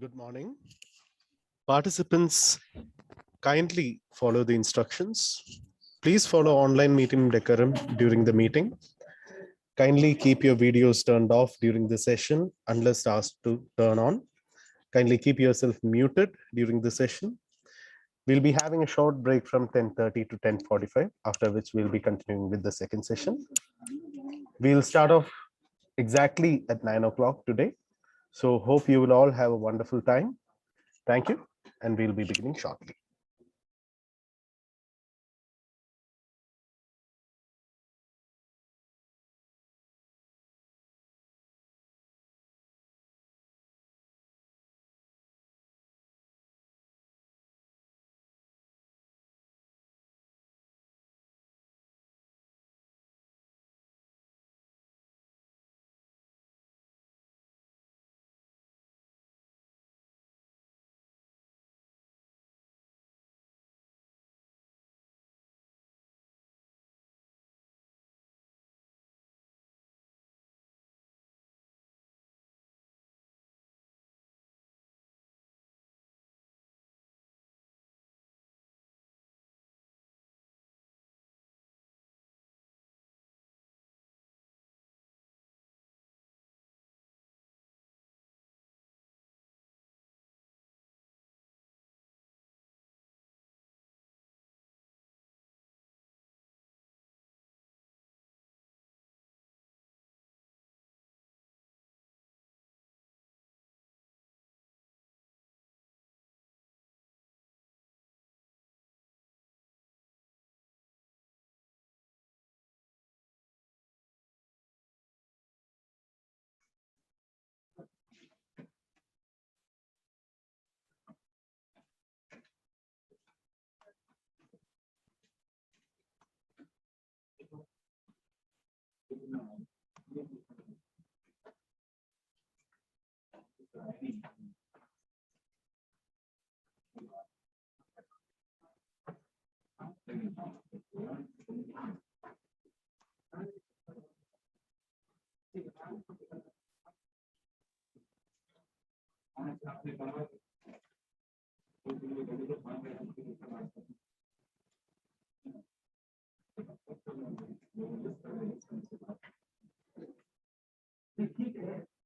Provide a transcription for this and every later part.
Good morning. Participants, kindly follow the instructions. Please follow online meeting decorum during the meeting. Kindly keep your videos turned off during the session unless asked to turn on. Kindly keep yourself muted during the session. We'll be having a short break from 10:30 to 10:45, after which we'll be continuing with the second session. We'll start off exactly at 9 o'clock today. So hope you will all have a wonderful time. Thank you, and we'll be beginning shortly.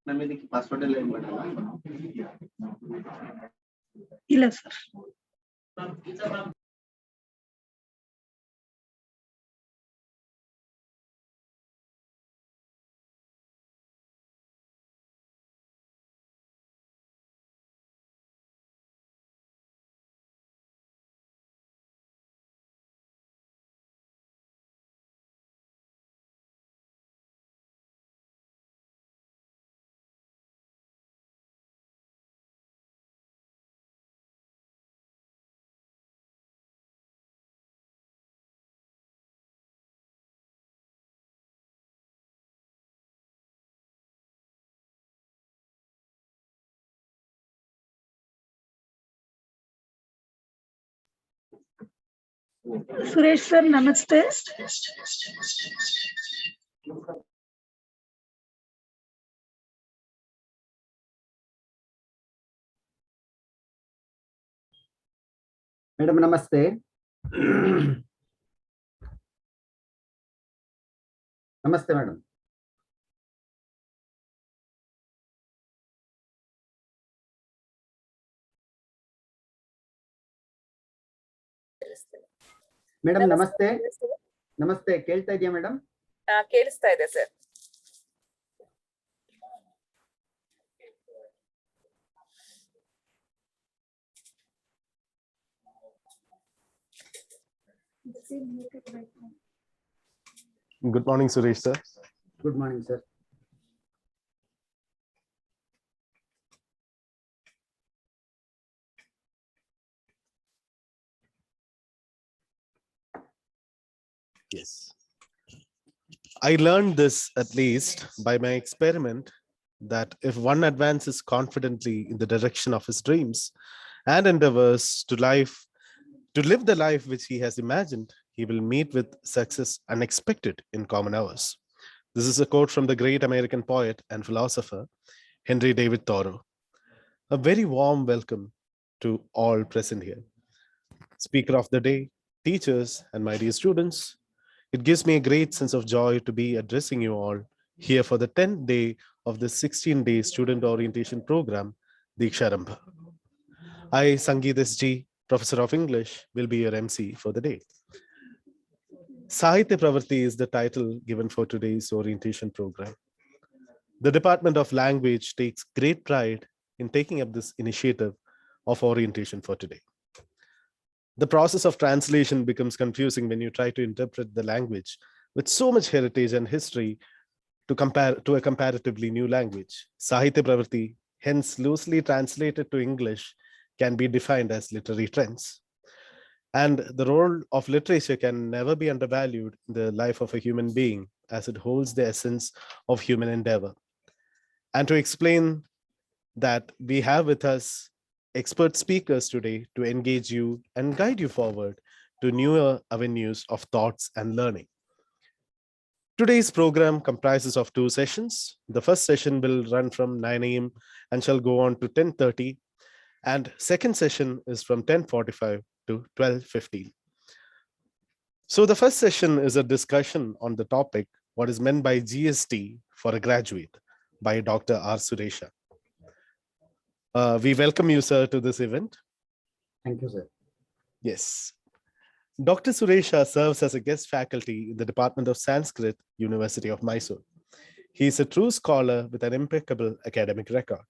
ನಮ್ಮ ಇದಕ್ಕೆ password ಎಲ್ಲ ಏನ್ ಮಾಡಲ್ಲ ಇಲ್ಲ sir. Suresh sir ನಮಸ್ತೆ. Madam ನಮಸ್ತೆ. ನಮಸ್ತೆ madam. Madam ನಮಸ್ತೆ. ನಮಸ್ತೆ, ಕೇಳ್ತಾ ಇದೆಯಾ ಮೇಡಮ್? ಕೇಳಿಸ್ತಾ ಇದೆ sir. Good morning, Suresh sir. Good morning sir. Yes. I learned this at least by my experiment that if one advances confidently in the direction of his dreams and endeavors to live the life which he has imagined, he will meet with success unexpected in common hours. This is a quote from the great American poet and philosopher Henry David Thoreau. A very warm welcome to all present here. Speaker of the day, teachers, and my dear students. It gives me a great sense of joy to be addressing you all here for the 10th day of the 16-day student orientation program, Diksharambha. I, Sangeet S.G., Professor of English, will be your MC for the day. Sahitya Pravarti is the title given for today's orientation program. The Department of Language takes great pride in taking up this initiative of orientation for today. The process of translation becomes confusing when you try to interpret the language with so much heritage and history to compare to a comparatively new language. Sahitya Pravarti, hence loosely translated to English, can be defined as literary trends. And the role of literature can never be undervalued in the life of a human being, as it holds the essence of human endeavor. And to explain that, we have with us expert speakers today to engage you and guide you forward to newer avenues of thoughts and learning. Today's program comprises of 2 sessions. The first session will run from 9 a.m. and shall go on to 10:30. And second session is from 10:45 to 12:15. So the first session is a discussion on the topic, what is meant by GST for a graduate, by Dr. R. Suresha. We welcome you, sir, to this event. Thank you, sir. Yes. Dr. Suresha serves as a guest faculty in the Department of Sanskrit, University of Mysore. He is a true scholar with an impeccable academic record.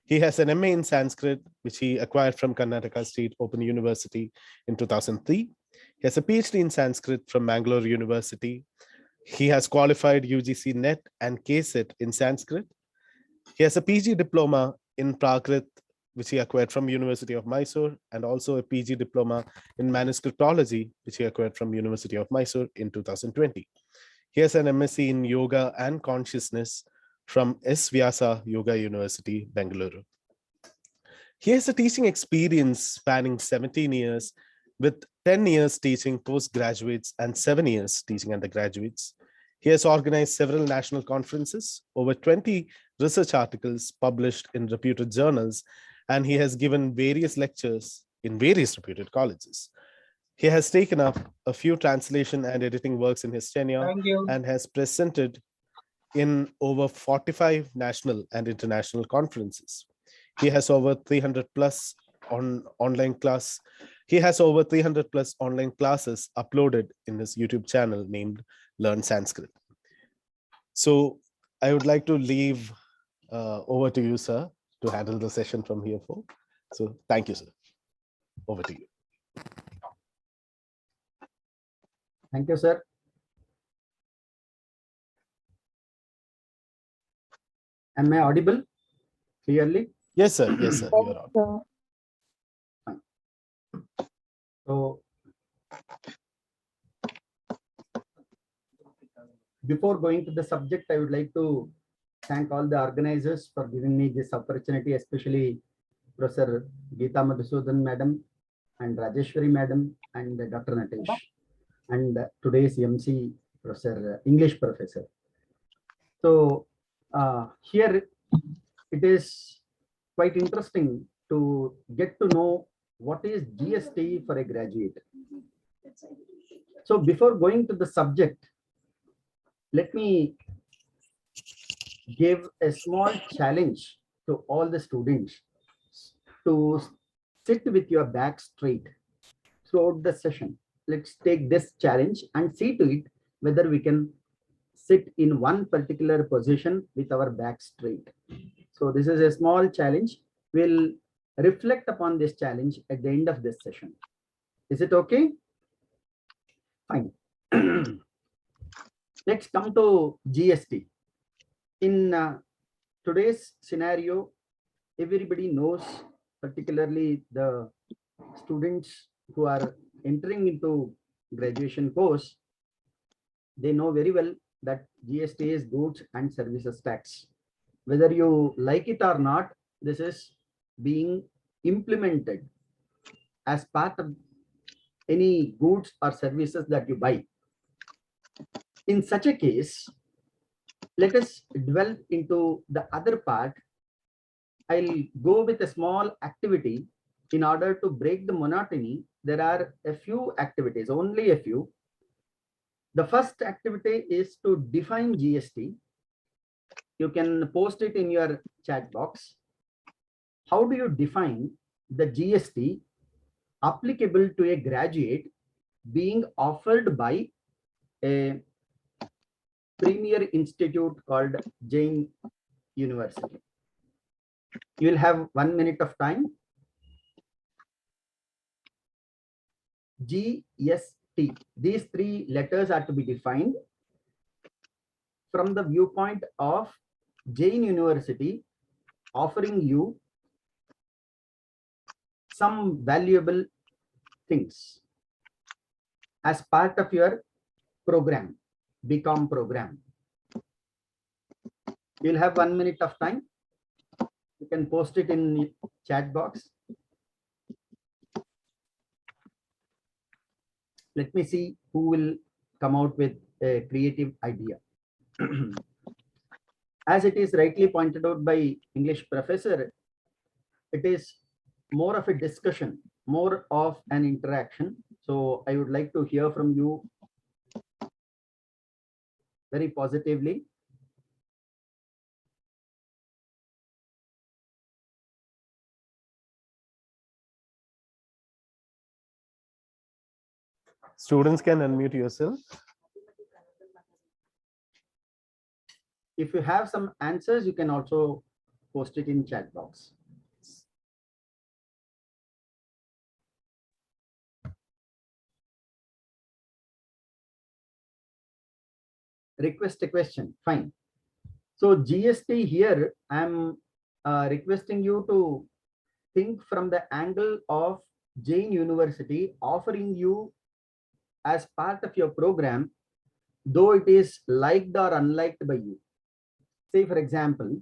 He has an MA in Sanskrit, which he acquired from Karnataka State Open University in 2003. He has a PhD in Sanskrit from Mangalore University. He has qualified UGC NET and KSET in Sanskrit. He has a PG diploma in Prakrit, which he acquired from University of Mysore, and also a PG diploma in manuscriptology, which he acquired from University of Mysore in 2020. He has an MSc in Yoga and Consciousness from S. Vyasa Yoga University, Bengaluru. He has a teaching experience spanning 17 years, with 10 years teaching postgraduates and 7 years teaching undergraduates. He has organized several national conferences, over 20 research articles published in reputed journals, and he has given various lectures in various reputed colleges. He has taken up a few translation and editing works in his tenure and has presented in over 45 national and international conferences. He has over 300 plus online class. He has over 300 plus online classes uploaded in his YouTube channel named Learn Sanskrit. So I would like to leave over to you, sir, to handle the session from here forward. So thank you, sir. Over to you. Thank you, sir. Am I audible clearly? Yes, sir. Yes, sir. You're on. So, before going to the subject, I would like to thank all the organizers for giving me this opportunity, especially Professor Geeta Madhusudan Madam and Rajeshwari Madam and Dr. Natesh, and today's MC, Professor English Professor. So here it is quite interesting to get to know what is GST for a graduate. So before going to the subject, let me give a small challenge to all the students to sit with your back straight throughout the session. Let's take this challenge and see to it whether we can sit in one particular position with our back straight. So this is a small challenge. We'll reflect upon this challenge at the end of this session. Is it okay? Fine. Let's come to GST. In today's scenario, everybody knows, particularly the students who are entering into graduation course, they know very well that GST is goods and services tax. Whether you like it or not, this is being implemented as part of any goods or services that you buy. In such a case, let us delve into the other part I'll go with a small activity in order to break the monotony. There are a few activities, only a few. The first activity is to define GST. You can post it in your chat box. How do you define the GST applicable to a graduate being offered by a premier institute called Jain University? You will have 1 minute of time. GST. These three letters are to be defined from the viewpoint of Jain University offering you some valuable things as part of your program, BCom program. You'll have 1 minute of time. You can post it in the chat box. Let me see who will come out with a creative idea. As it is rightly pointed out by English professor, it is more of a discussion, more of an interaction. So I would like to hear from you very positively. Students can unmute yourself. If you have some answers, you can also post it in chat box. Request a question, fine. So GST here, I'm requesting you to think from the angle of Jain University offering you as part of your program, though it is liked or unliked by you. Say for example,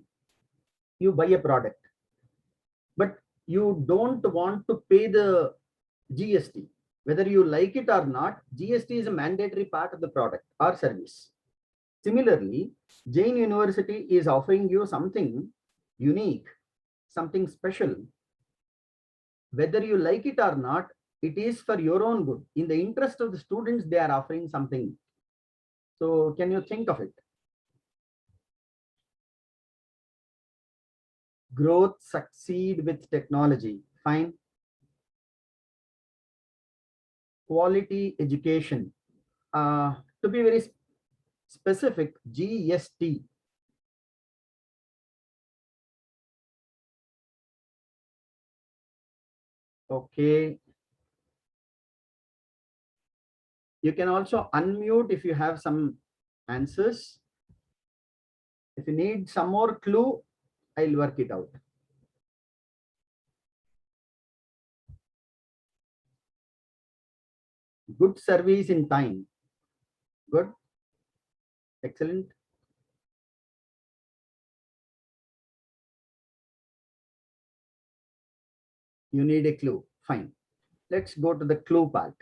you buy a product, but you don't want to pay the GST. Whether you like it or not, GST is a mandatory part of the product or service. Similarly, Jain University is offering you something unique, something special. Whether you like it or not, it is for your own good. In the interest of the students, they are offering something. So can you think of it? Growth succeed with technology, fine. Quality education. To be very specific, GST. Okay. You can also unmute if you have some answers. If you need some more clue, I'll work it out. Good service in time. Good. Excellent. You need a clue. Fine. Let's go to the clue part.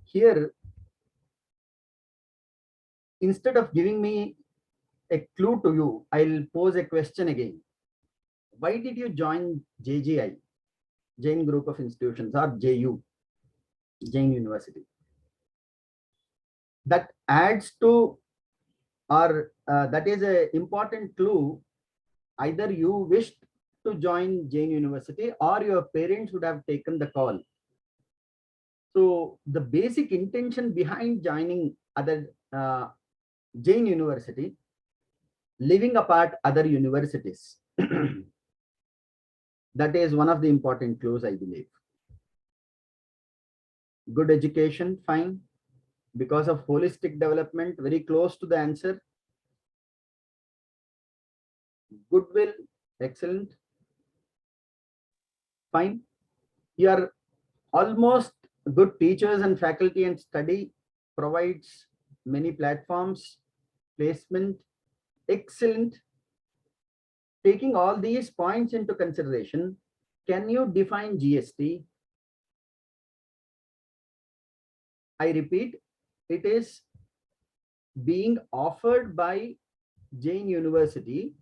Here, instead of giving me a clue to you, I'll pose a question again. Why did you join JGI, Jain Group of Institutions, or JU, Jain University? That adds to, or that is an important clue. Either you wished to join Jain University or your parents would have taken the call. So the basic intention behind joining other Jain University, living apart other universities. That is one of the important clues, I believe. Good education, fine. Because of holistic development, very close to the answer. Goodwill, excellent. Fine. You are almost good. Teachers and faculty and study provides many platforms, placement, excellent. Taking all these points into consideration, can you define GST? I repeat, it is being offered by Jain University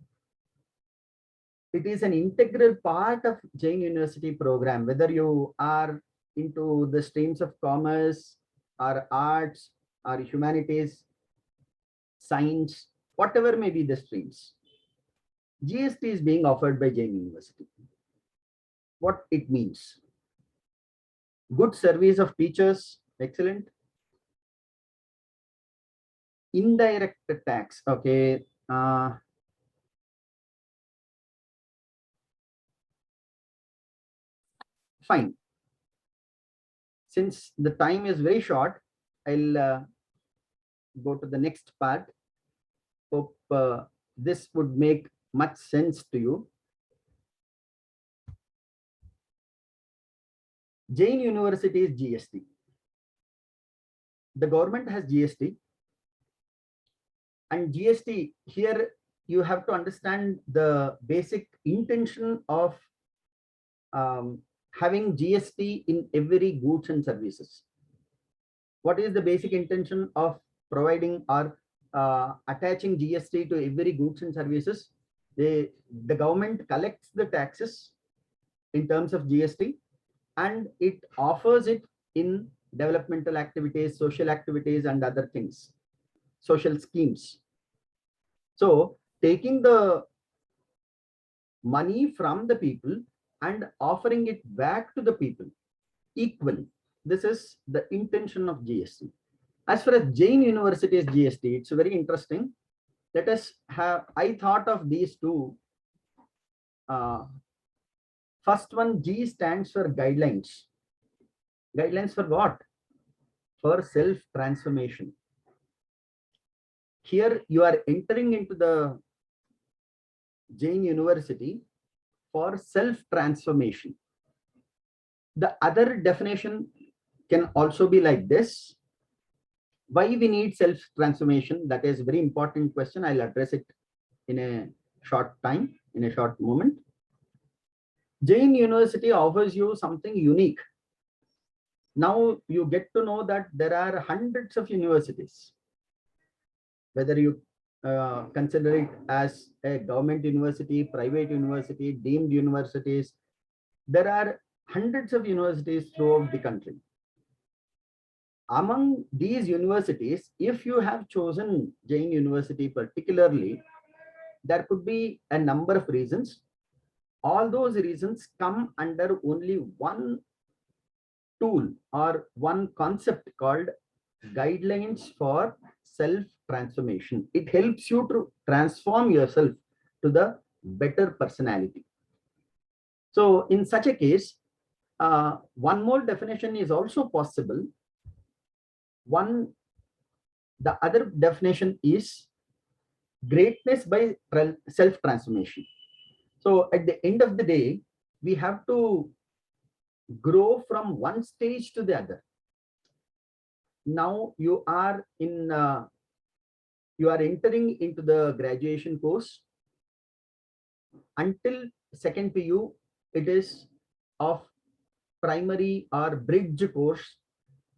it is an integral part of Jain University program, whether you are into the streams of commerce or arts or humanities, science, whatever may be the streams. GST is being offered by Jain University. What it means? Good service of teachers, excellent. Indirect tax, okay. Fine. Since the time is very short, I'll go to the next part. Hope this would make much sense to you. Jain University is GST. The government has GST. And GST, here you have to understand the basic intention of having GST in every goods and services. What is the basic intention of providing or attaching GST to every goods and services? The government collects the taxes in terms of GST and it offers it in developmental activities, social activities, and other things, social schemes. So taking the money from the people and offering it back to the people equally. This is the intention of GST. As far as Jain University's GST, it's very interesting. Let us have, I thought of these two. First one, G stands for guidelines. Guidelines for what? For self-transformation. Here you are entering into the Jain University for self-transformation. The other definition can also be like this. Why we need self-transformation? That is a very important question. I'll address it in a short time, in a short moment. Jain University offers you something unique. Now you get to know that there are hundreds of universities. Whether you consider it as a government university, private university, deemed universities, there are hundreds of universities throughout the country. Among these universities, if you have chosen Jain University particularly, there could be a number of reasons. All those reasons come under only one tool or one concept called guidelines for self-transformation. It helps you to transform yourself to the better personality. So in such a case, one more definition is also possible. The other definition is greatness by self-transformation. So at the end of the day, we have to grow from one stage to the other. Now you are in, you are entering into the graduation course. Until second PU, it is of primary or bridge course.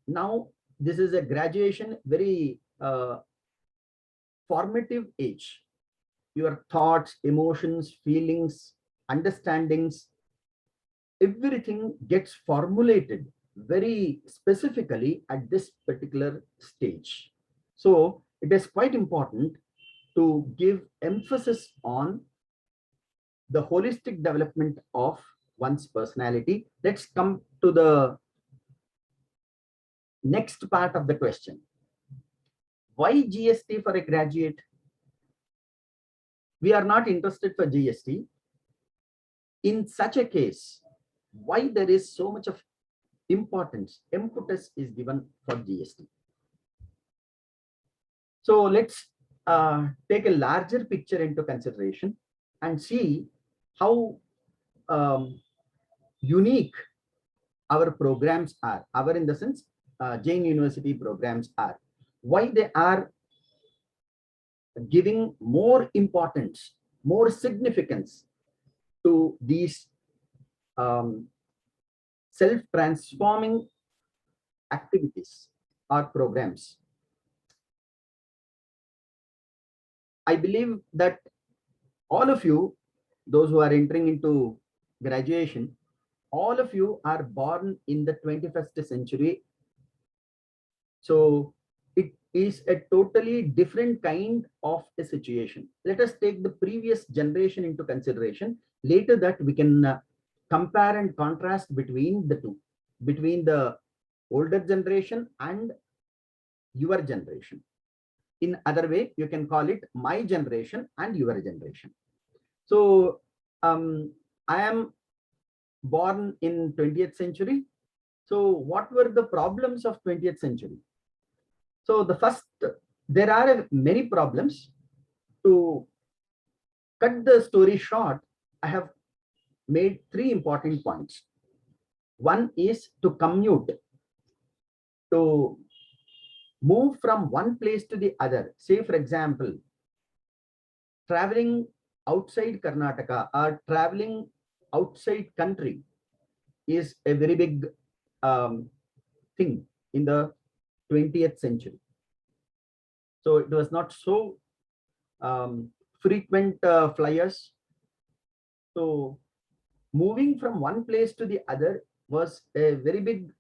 Now this is a graduation, very formative age. Your thoughts, emotions, feelings, understandings, everything gets formulated very specifically at this particular stage. So it is quite important to give emphasis on the holistic development of one's personality. Let's come to the next part of the question. Why GST for a graduate? We are not interested for GST. In such a case, why there is so much of importance, impetus is given for GST. So let's take a larger picture into consideration and see how unique our programs are. Our in the sense, Jain University programs are. Why they are giving more importance, more significance to these self-transforming activities or programs. I believe that all of you those who are entering into graduation, all of you are born in the 21st century. So it is a totally different kind of a situation. Let us take the previous generation into consideration. Later that we can compare and contrast between the two, between the older generation and your generation. In other way, you can call it my generation and your generation. So I am born in 20th century. So what were the problems of 20th century? So the first, there are many problems. To cut the story short, I have made 3 important points. One is to commute, to move from one place to the other. Say, for example, traveling outside Karnataka or traveling outside country is a very big thing in the 20th century. So it was not so frequent flyers. So moving from one place to the other was a very big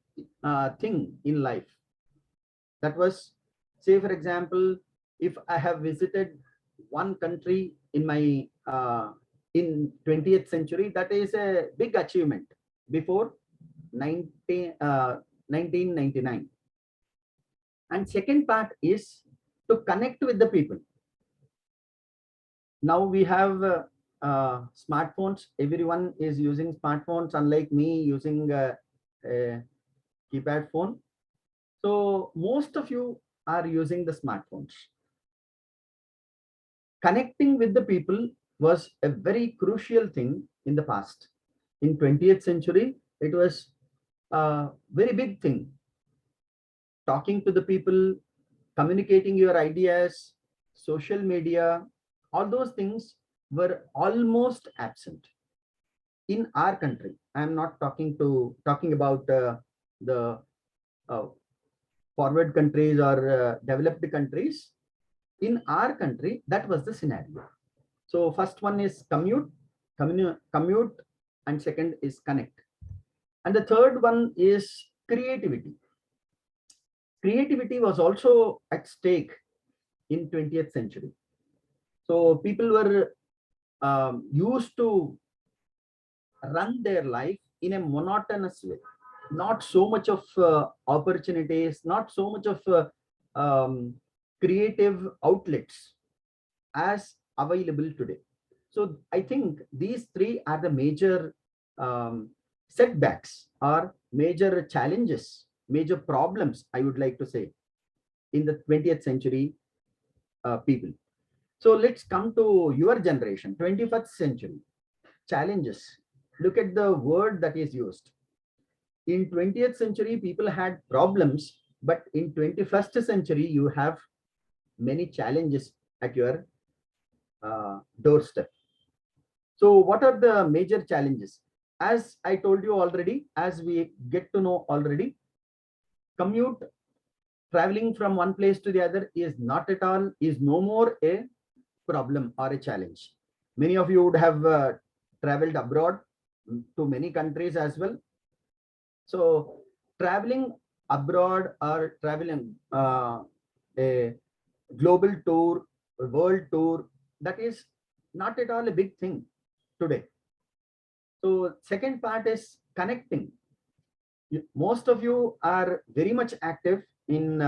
thing in life. That was, say, for example, if I have visited one country in my in 20th century, that is a big achievement before 1999. And second part is to connect with the people. Now we have smartphones. Everyone is using smartphones, unlike me using a keypad phone. So most of you are using the smartphones. Connecting with the people was a very crucial thing in the past. In 20th century, it was a very big thing. Talking to the people, communicating your ideas, social media, all those things were almost absent in our country. I am not talking about the forward countries or developed countries. In our country, that was the scenario. So first one is commute, and second is connect. And the third one is creativity. Creativity was also at stake in 20th century. So people were used to run their life in a monotonous way. Not so much of opportunities, not so much of creative outlets as available today. So I think these 3 are the major setbacks or major challenges, major problems, I would like to say, in the 20th century people. So let's come to your generation, 21st century challenges. Look at the word that is used. In 20th century, people had problems, but in 21st century, you have many challenges at your doorstep. So what are the major challenges? As I told you already, as we get to know already, commute, traveling from one place to the other is no more a problem or a challenge. Many of you would have traveled abroad to many countries as well. So traveling abroad or traveling a global tour, a world tour, that is not at all a big thing today. So second part is connecting. Most of you are very much active in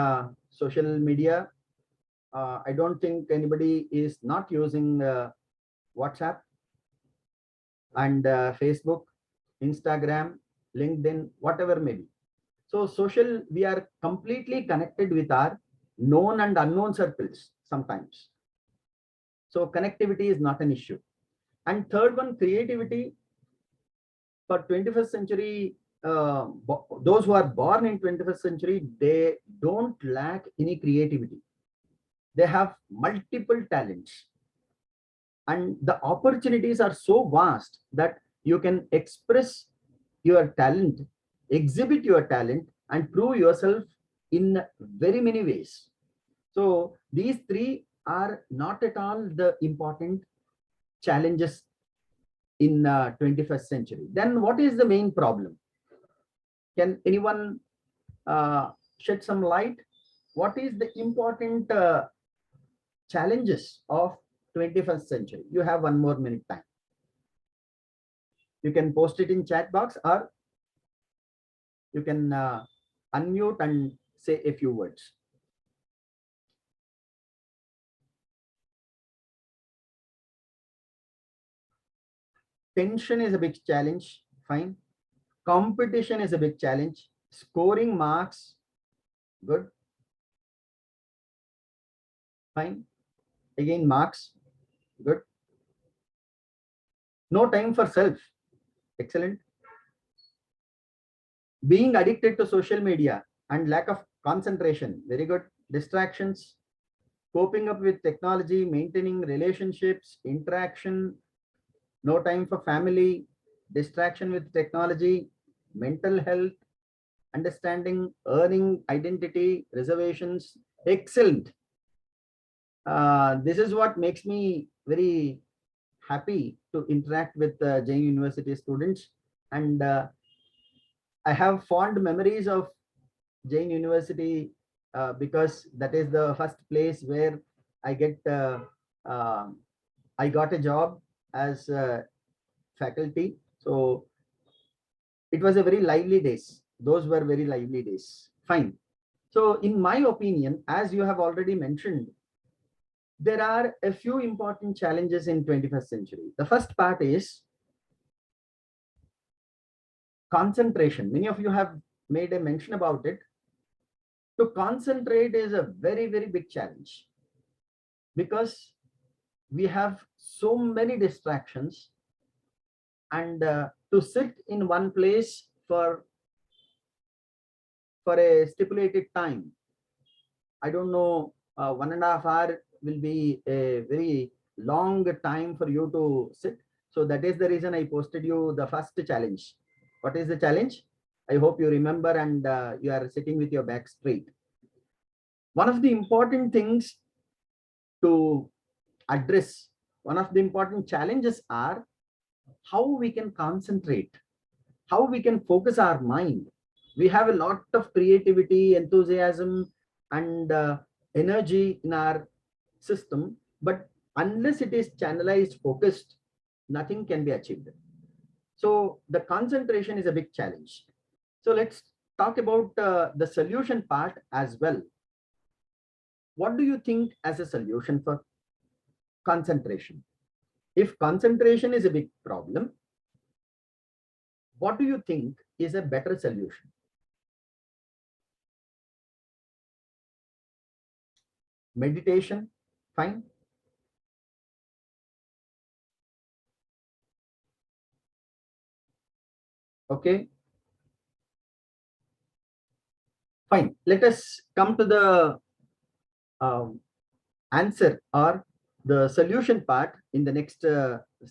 social media. I don't think anybody is not using WhatsApp and Facebook, Instagram, LinkedIn, whatever may be. So we are completely connected with our known and unknown circles sometimes. So connectivity is not an issue. And third one, creativity. For 21st century, those who are born in 21st century, they don't lack any creativity. They have multiple talents. And the opportunities are so vast that you can express your talent, exhibit your talent, and prove yourself in very many ways. So these 3 are not at all the important challenges in 21st century. Then what is the main problem? Can anyone shed some light? What is the important challenges of 21st century? You have 1 more minute time. You can post it in chat box, or you can unmute and say a few words. Tension is a big challenge. Fine. Competition is a big challenge. Scoring marks. Good. Fine. Again, marks. Good. No time for self. Excellent. Being addicted to social media and lack of concentration. Very good. Distractions. Coping up with technology, maintaining relationships, interaction, no time for family, distraction with technology, mental health, understanding, earning, identity, reservations. Excellent. This is what makes me very happy to interact with Jain University students. And I have fond memories of Jain University because that is the first place where I got a job as faculty. So it was a very lively days. Those were very lively days. Fine. So in my opinion, as you have already mentioned, there are a few important challenges in 21st century. The first part is concentration. Many of you have made a mention about it. To concentrate is a very, very big challenge because we have so many distractions, and to sit in one place for a stipulated time, I don't know, 1.5 hours will be a very long time for you to sit. So that is the reason I posted you the first challenge. What is the challenge? I hope you remember and you are sitting with your back straight. One of the important things to address, one of the important challenges are how we can concentrate, how we can focus our mind. We have a lot of creativity, enthusiasm, and energy in our system, but unless it is channelized, focused, nothing can be achieved. So the concentration is a big challenge. So let's talk about the solution part as well. What do you think as a solution for concentration? If concentration is a big problem, what do you think is a better solution? Meditation, fine. Okay. Fine. Let us come to the answer or the solution part in the next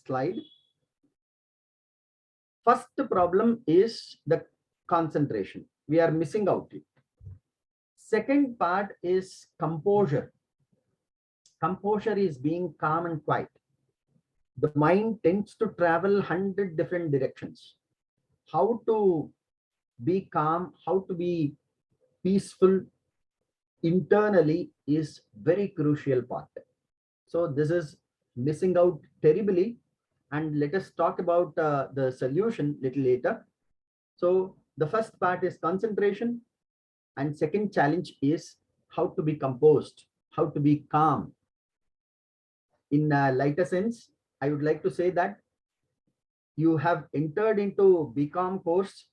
slide. First problem is the concentration. We are missing out it. Second part is composure. Composure is being calm and quiet. The mind tends to travel 100 different directions. How to be calm, how to be peaceful internally is very crucial part. So this is missing out terribly, and let us talk about the solution little later. So the first part is concentration, and second challenge is how to be composed, how to be calm. In a lighter sense, I would like to say that you have entered into BCom course,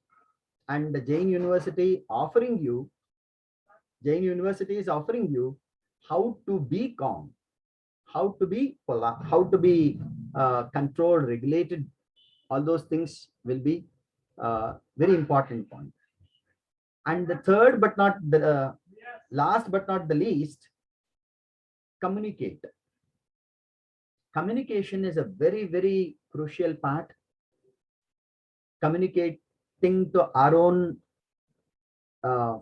and the Jain University is offering you how to be calm, how to be polite, how to be controlled, regulated. All those things will be very important point. And the third, but not the last, but not the least, communicate. Communication is a very, very crucial part. Communicating to our own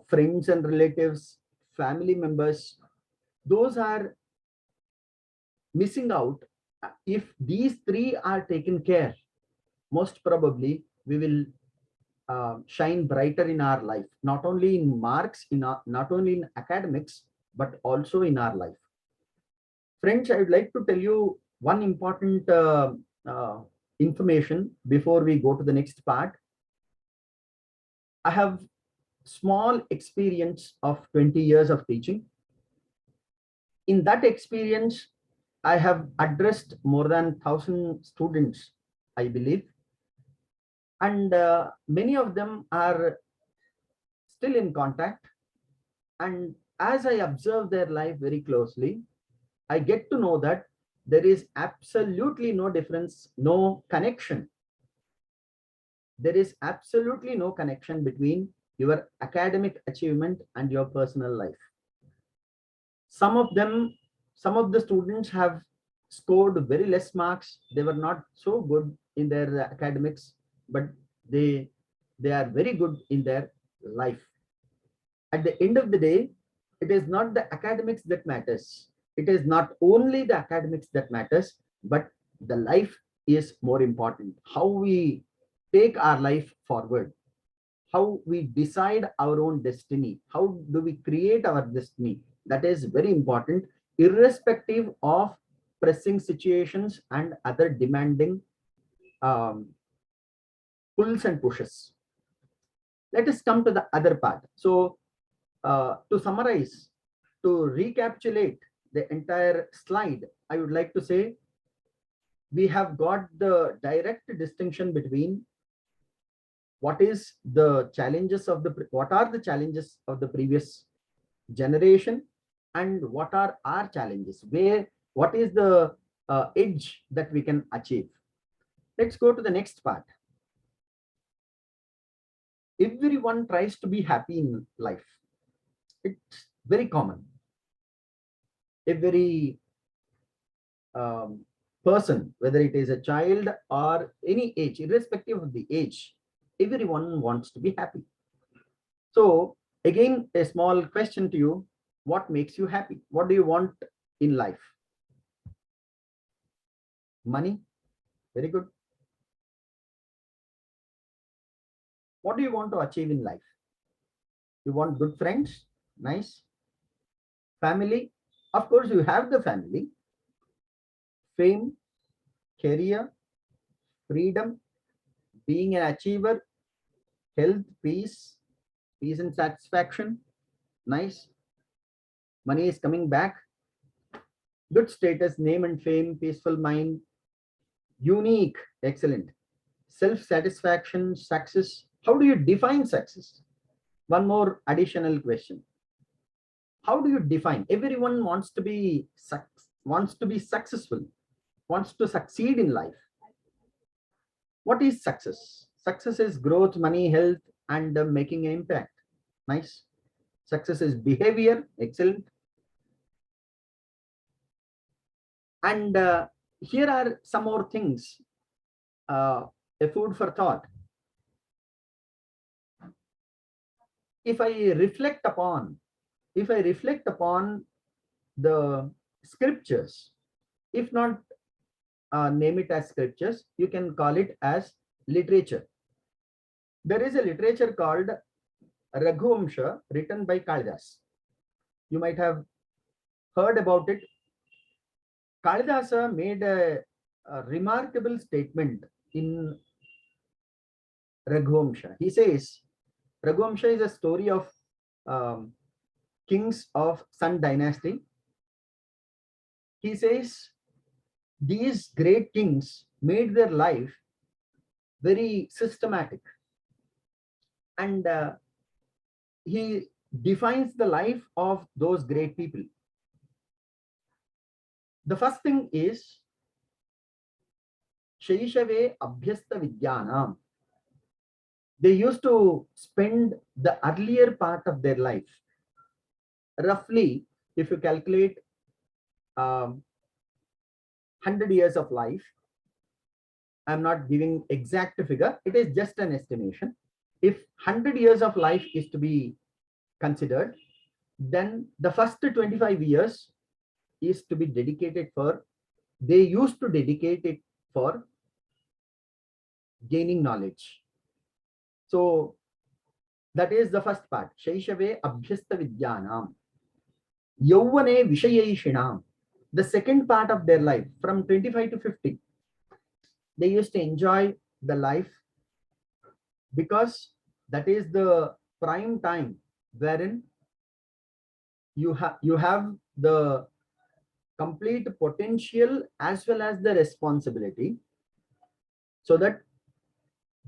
friends and relatives, family members, those are missing out. If these three are taken care, most probably we will shine brighter in our life, not only in marks, not only in academics, but also in our life. Friends, I would like to tell you one important information before we go to the next part. I have small experience of 20 years of teaching. In that experience, I have addressed more than 1,000 students, I believe. And many of them are still in contact. And as I observe their life very closely, I get to know that there is absolutely no difference, no connection. There is absolutely no connection between your academic achievement and your personal life. Some of the students have scored very less marks. They were not so good in their academics, but they are very good in their life. At the end of the day, it is not the academics that matters. It is not only the academics that matters, but the life is more important. How we take our life forward, how we decide our own destiny, how do we create our destiny, that is very important, irrespective of pressing situations and other demanding pulls and pushes. Let us come to the other part. So to summarize, to recapitulate the entire slide, I would like to say we have got the direct distinction between what are the challenges of the previous generation and what are our challenges, what is the edge that we can achieve. Let's go to the next part. Everyone tries to be happy in life. It's very common. Every person, whether it is a child or any age, irrespective of the age, everyone wants to be happy. So again, a small question to you: what makes you happy? What do you want in life? Money? Very good. What do you want to achieve in life? You want good friends? Nice. Family? Of course, you have the family. Fame, career, freedom, being an achiever, health, peace and satisfaction. Nice. Money is coming back. Good status, name and fame, peaceful mind, unique, excellent. Self-satisfaction, success. How do you define success? One more additional question. How do you define? Everyone wants to be successful, wants to succeed in life. What is success? Success is growth, money, health, and making an impact. Nice. Success is behavior. Excellent. And here are some more things, a food for thought. If I reflect upon the scriptures, if not name it as scriptures, you can call it as literature. There is a literature called Raghuvamsha written by Kalidas. You might have heard about it. Kalidasa made a remarkable statement in Raghuvamsha. He says, Raghuvamsha is a story of kings of Sun dynasty. He says these great kings made their life very systematic, and he defines the life of those great people. The first thing is Shaishave Abhyasta Vidyanam. They used to spend the earlier part of their life, roughly, if you calculate 100 years of life. I'm not giving exact figure, it is just an estimation. If 100 years of life is to be considered, then the first 25 years is to be dedicated for, they used to dedicate it for gaining knowledge. So that is the first part. Shaishave abhyasta vidyanam. Yauvane vishayaishinam. The second part of their life, from 25 to 50, they used to enjoy the life because that is the prime time wherein you have the complete potential as well as the responsibility, so that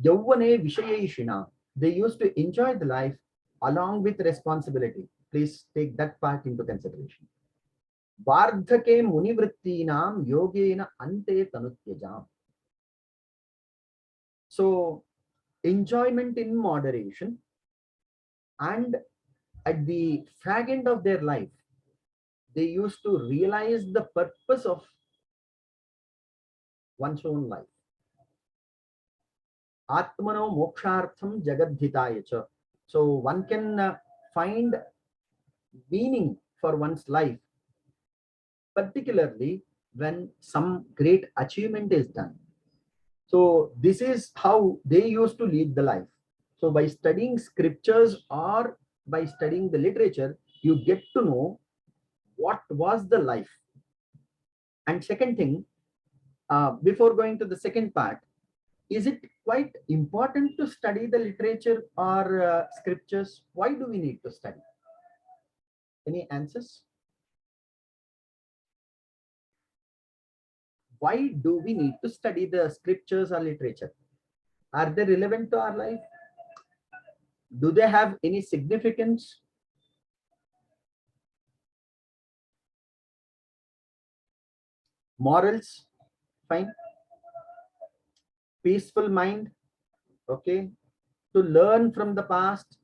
Yauvane Vishayeshina, they used to enjoy the life along with responsibility. Please take that part into consideration. Vardhake munivrittinam yogena ante tanutyajam. So enjoyment in moderation, and at the fag end of their life, they used to realize the purpose of one's own life. Atmano mokshartham jagadhitaya cha. So one can find meaning for one's life, particularly when some great achievement is done. So this is how they used to lead the life. So by studying scriptures or by studying the literature, you get to know what was the life. And second thing, before going to the second part, is it quite important to study the literature or scriptures? Why do we need to study? Any answers? Why do we need to study the scriptures or literature? Are they relevant to our life? Do they have any significance? Morals, fine. Peaceful mind, okay. To learn from the past,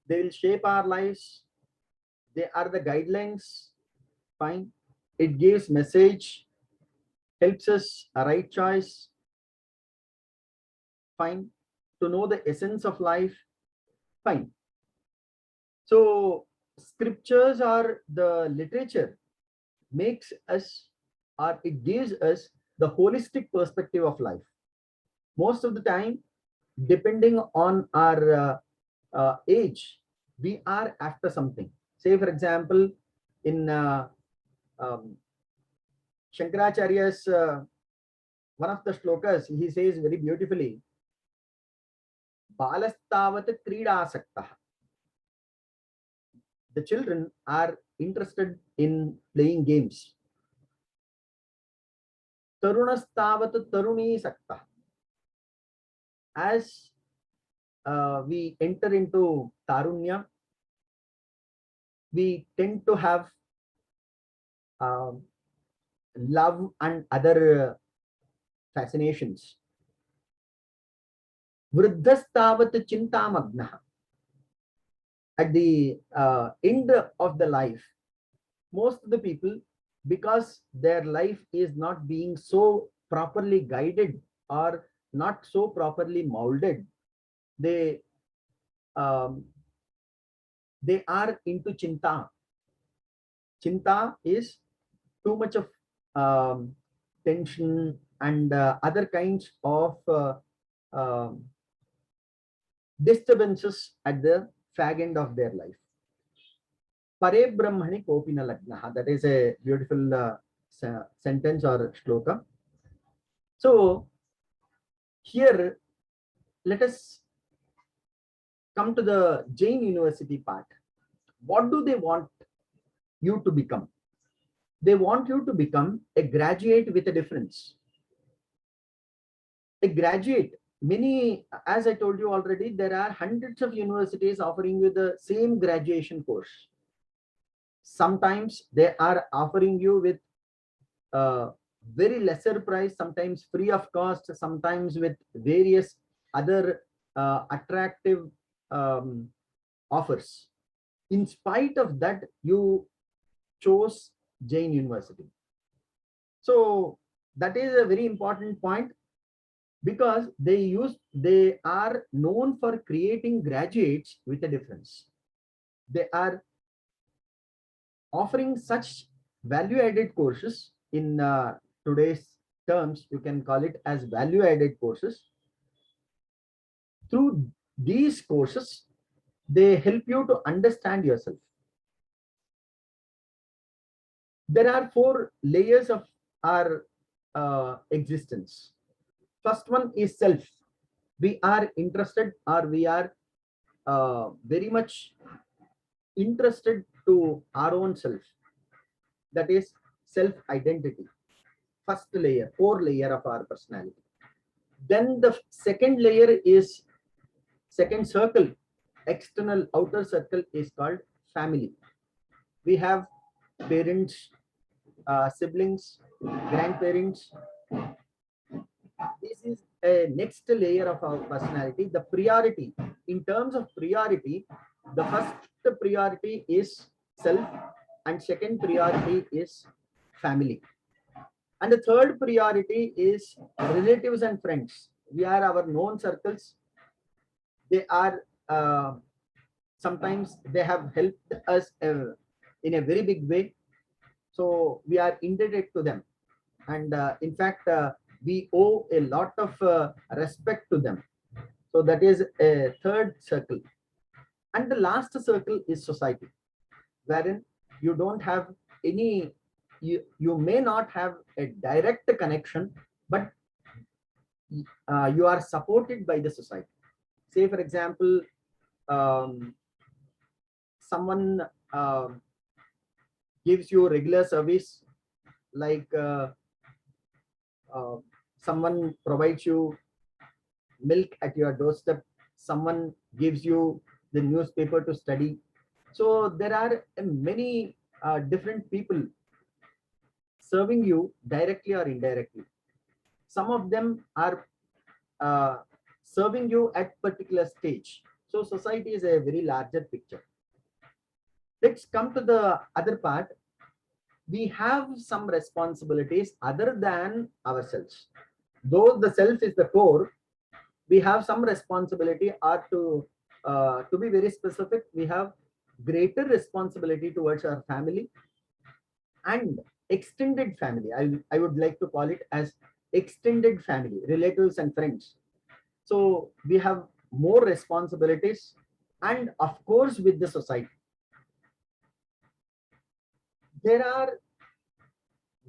they will shape our lives. They are the guidelines, fine. It gives message, helps us a right choice, fine. To know the essence of life, fine. So scriptures or the literature makes us, or it gives us, the holistic perspective of life. Most of the time, depending on our age, we are after something. Say for example, in Shankaracharya's one of the shlokas, he says very beautifully, Balastavat Kridasakta. The children are interested in playing games. Tarunastavat Taruni Sakta. As we enter into Tarunya, we tend to have love and other fascinations. Vriddhastavat Chintamagna. At the end of the life, most of the people, because their life is not being so properly guided or not so properly molded, they are into chinta. Chinta is too much of tension and other kinds of disturbances at the fag end of their life. Pare Brahmani Kopina Lagnaha. That is a beautiful sentence or shloka. So here, let us come to the Jain University part. What do they want you to become? They want you to become a graduate with a difference. A graduate, many, as I told you already, there are hundreds of universities offering you the same graduation course. Sometimes they are offering you with very lesser price, sometimes free of cost, sometimes with various other attractive offers. In spite of that, you chose Jain University. So that is a very important point, because they are known for creating graduates with a difference. They are offering such value-added courses in today's terms, you can call it as value added courses. Through these courses, they help you to understand yourself. There are 4 layers of our existence. First one is self. We are interested, or we are very much interested to our own self. That is self-identity. First layer, 4 layer of our personality. Then the second layer is second circle, external outer circle is called family. We have parents, siblings, grandparents. This is a next layer of our personality. The priority, in terms of priority, the first priority is self, and second priority is family. And the third priority is relatives and friends. We are our known circles. They are sometimes they have helped us in a very big way. So we are indebted to them. And in fact, we owe a lot of respect to them. So that is a third circle. And the last circle is society, wherein you don't have any, you may not have a direct connection, but you are supported by the society. Say, for example, someone gives you regular service, like someone provides you milk at your doorstep, someone gives you the newspaper to study. So there are many different people serving you directly or indirectly. Some of them are serving you at particular stage. So society is a very larger picture. Let's come to the other part. We have some responsibilities other than ourselves. Though the self is the core, we have some responsibility, or to be very specific, we have greater responsibility towards our family and extended family. I would like to call it as extended family, relatives and friends. So we have more responsibilities, and of course with the society. There are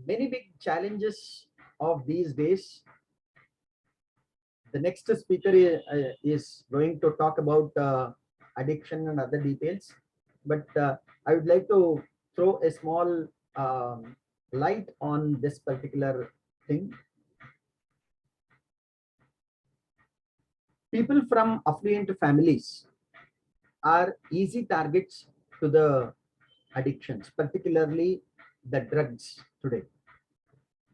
many big challenges of these days. The next speaker is going to talk about addiction and other details, but I would like to throw a small light on this particular thing. People from affluent families are easy targets to the addictions, particularly the drugs today.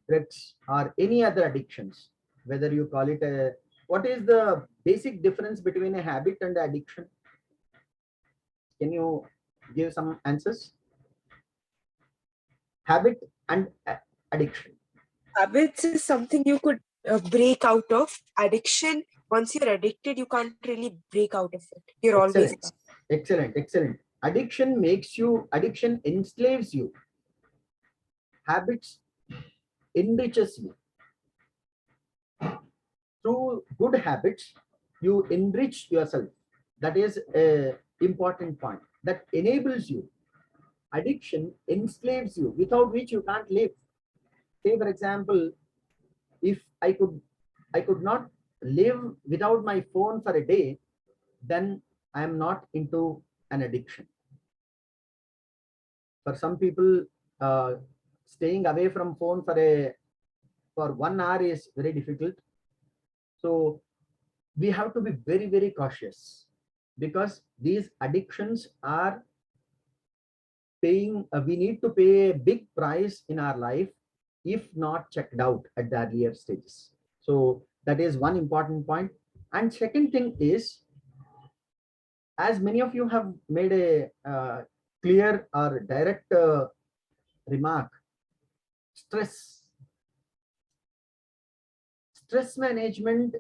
Drugs or any other addictions, whether you call it a, what is the basic difference between a habit and addiction? Can you give some answers? Habit and addiction. Habits is something you could break out of. Addiction, once you're addicted, you can't really break out of it. You're always Excellent. Excellent, excellent. Addiction makes you, addiction enslaves you. Habits enriches you. Through good habits, you enrich yourself. That is an important point. That enables you. Addiction enslaves you, without which you can't live. Say, for example, if I could not live without my phone for a day, then I am not into an addiction. For some people, staying away from phone for 1 hour is very difficult. So we have to be very, very cautious, because these addictions are paying, we need to pay a big price in our life if not checked out at the earlier stages. So that is one important point. And second thing is, as many of you have made a clear or direct remark, stress management,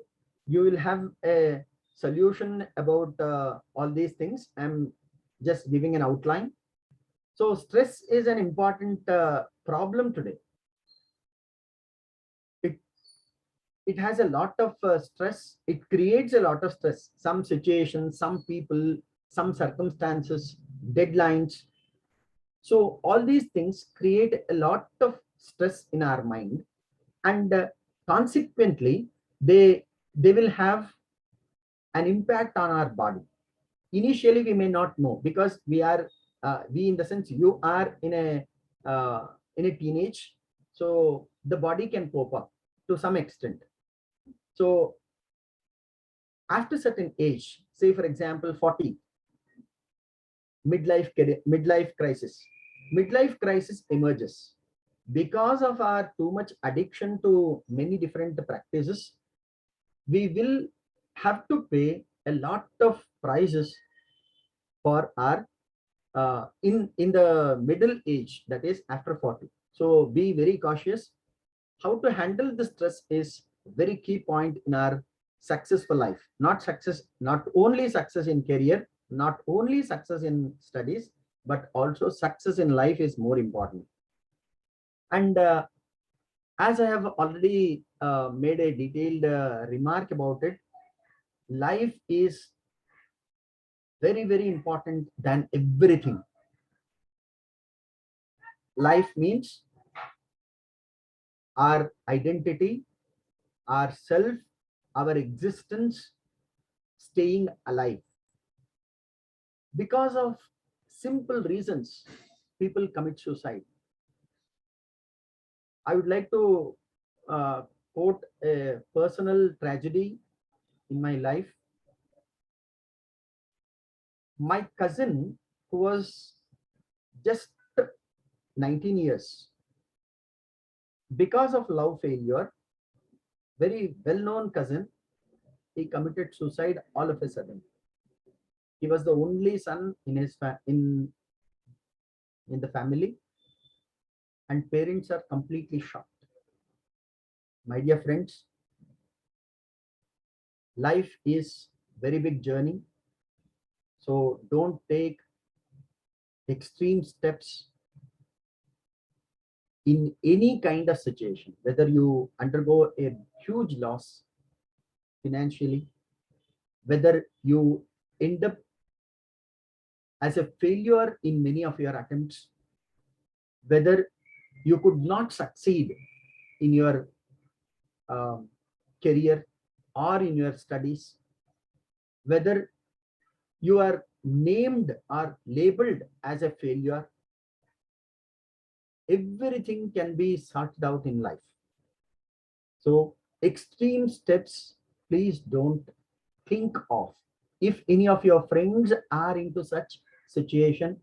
you will have a solution about all these things. I'm just giving an outline. So stress is an important problem today. It it has a lot of stress. It creates a lot of stress. Some situations, some people, some circumstances, deadlines. So all these things create a lot of stress in our mind, and consequently, they will have an impact on our body. Initially, we may not know because we in the sense you are in a teenage, so the body can cope up to some extent. So after certain age, say for example 40, midlife crisis emerges because of our too much addiction to many different practices. We will have to pay a lot of prices for our in the middle age, that is after 40. So be very cautious. How to handle the stress is very key point in our successful life. Not only success in career, not only success in studies, but also success in life is more important. And as I have already made a detailed remark about it, life is very, very important than everything. Life means our identity, our self, our existence, staying alive. Because of simple reasons, people commit suicide. I would like to quote a personal tragedy in my life. My cousin, who was just 19 years, because of love failure, very well-known cousin, he committed suicide all of a sudden. He was the only son in his in the family, and parents are completely shocked. My dear friends, life is very big journey, so don't take extreme steps in any kind of situation, whether you undergo a huge loss financially, whether you end up as a failure in many of your attempts, whether you could not succeed in your career or in your studies, whether you are named or labeled as a failure, everything can be sorted out in life. So extreme steps, please don't think of. If any of your friends are into such situation,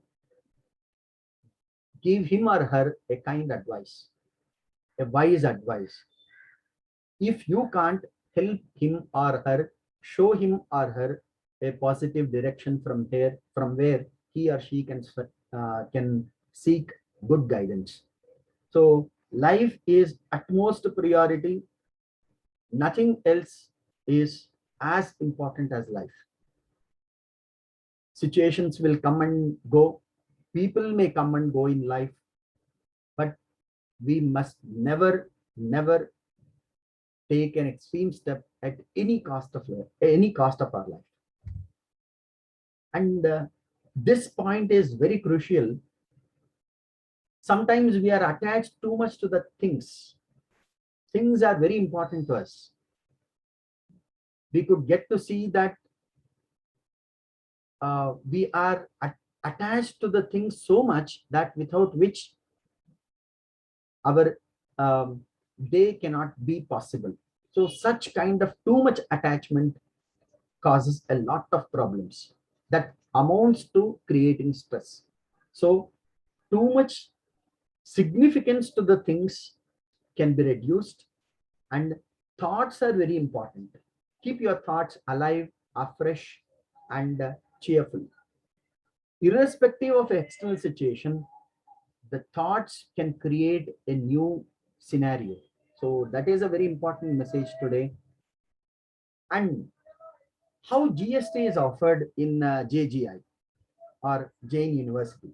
give him or her a kind advice, a wise advice. If you can't help him or her, show him or her a positive direction from where he or she can seek good guidance. So life is utmost priority. Nothing else is as important as life. Situations will come and go. People may come and go in life, but we must never, never take an extreme step at any cost of our life. And this point is very crucial. Sometimes we are attached too much to the things. Things are very important to us. We could get to see that we are attached to the things so much that without which our day cannot be possible. So such kind of too much attachment causes a lot of problems that amounts to creating stress. So too much significance to the things can be reduced, and thoughts are very important. Keep your thoughts alive, afresh, and cheerful. Irrespective of external situation, the thoughts can create a new scenario. So that is a very important message today. And how GST is offered in JGI or Jain University.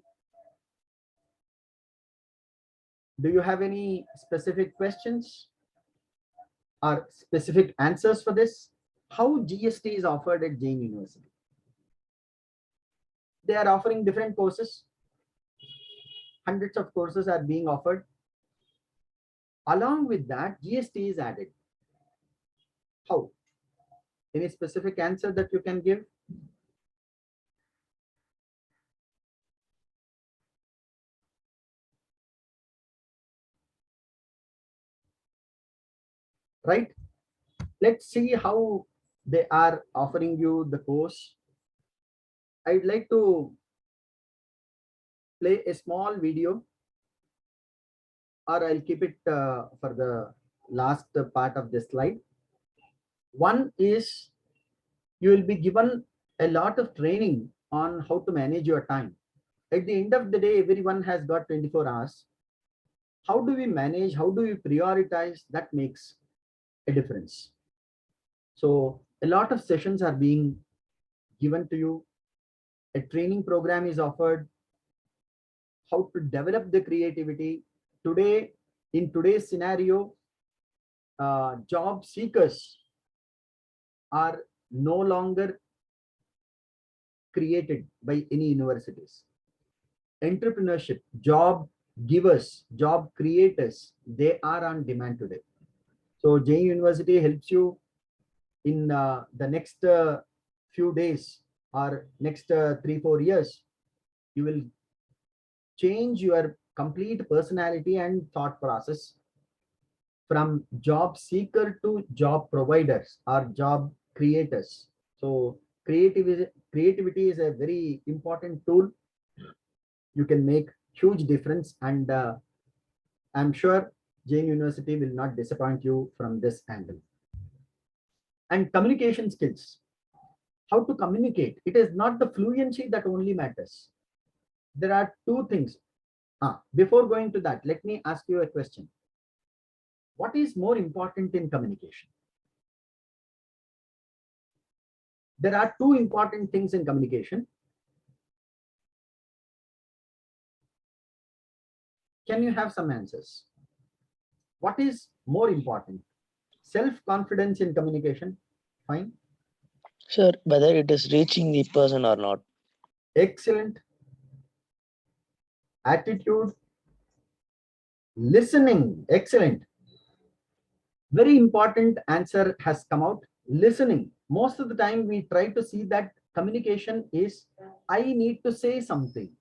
Do you have any specific questions? or specific answers for this. How GST is offered at Jain University? They are offering different courses. Hundreds of courses are being offered. Along with that, GST is added. How? Any specific answer that you can give? Right? Let's see how they are offering you the course. I'd like to play a small video, or I'll keep it for the last part of this slide. One is you will be given a lot of training on how to manage your time. At the end of the day, everyone has got 24 hours. How do we manage? How do we prioritize? That makes a difference. So a lot of sessions are being given to you. A training program is offered. How to develop the creativity. Today, in today's scenario, job seekers are no longer created by any universities. Entrepreneurship, job givers, job creators, they are on demand today. So Jain University helps you in the next few days or next 3-4 years. You will change your complete personality and thought process from job seeker to job providers or job creators. So creativity is a very important tool. You can make huge difference, and I'm sure Jain University will not disappoint you from this angle. And communication skills, how to communicate. It is not the fluency that only matters. There are two things. Before going to that, let me ask you a question. What is more important in communication? There are two important things in communication. Can you have some answers? What is more important? Self-confidence in communication, fine. Sir, whether it is reaching the person or not. Excellent. Attitude. Listening, excellent. Very important answer has come out. Listening. Most of the time we try to see that communication is, I need to say something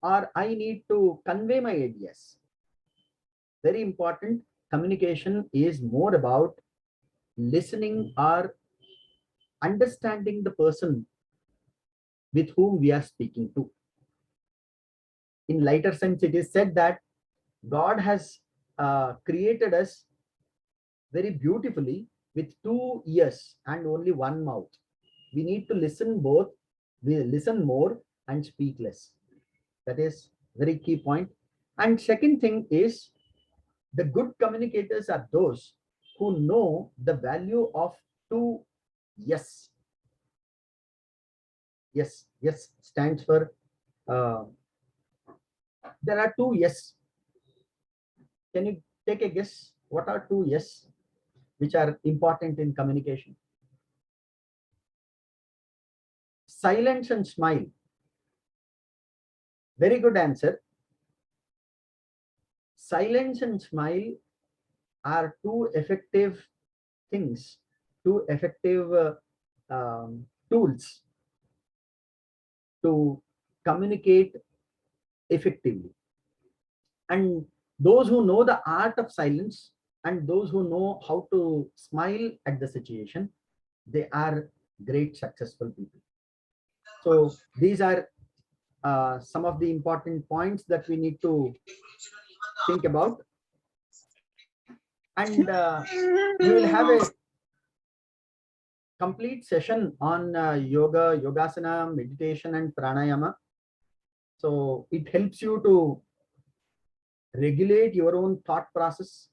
or I need to convey my ideas. Very important. Communication is more about listening or understanding the person with whom we are speaking to. In lighter sense, it is said that God has created us very beautifully with 2 ears and only 1 mouth. We need to listen both. We listen more and speak less. That is very key point. And second thing is, the good communicators are those who know the value of 2 yes. Yes, yes stands for, there are 2 yes. Can you take a guess? What are 2 yes which are important in communication? Silence and smile. Very good answer. Silence and smile are 2 effective things, 2 effective tools to communicate effectively. And those who know the art of silence and those who know how to smile at the situation, they are great successful people. So these are some of the important points that we need to think about. And we will have a complete session on yoga, yogasana, meditation and pranayama. So it helps you to regulate your own thought process.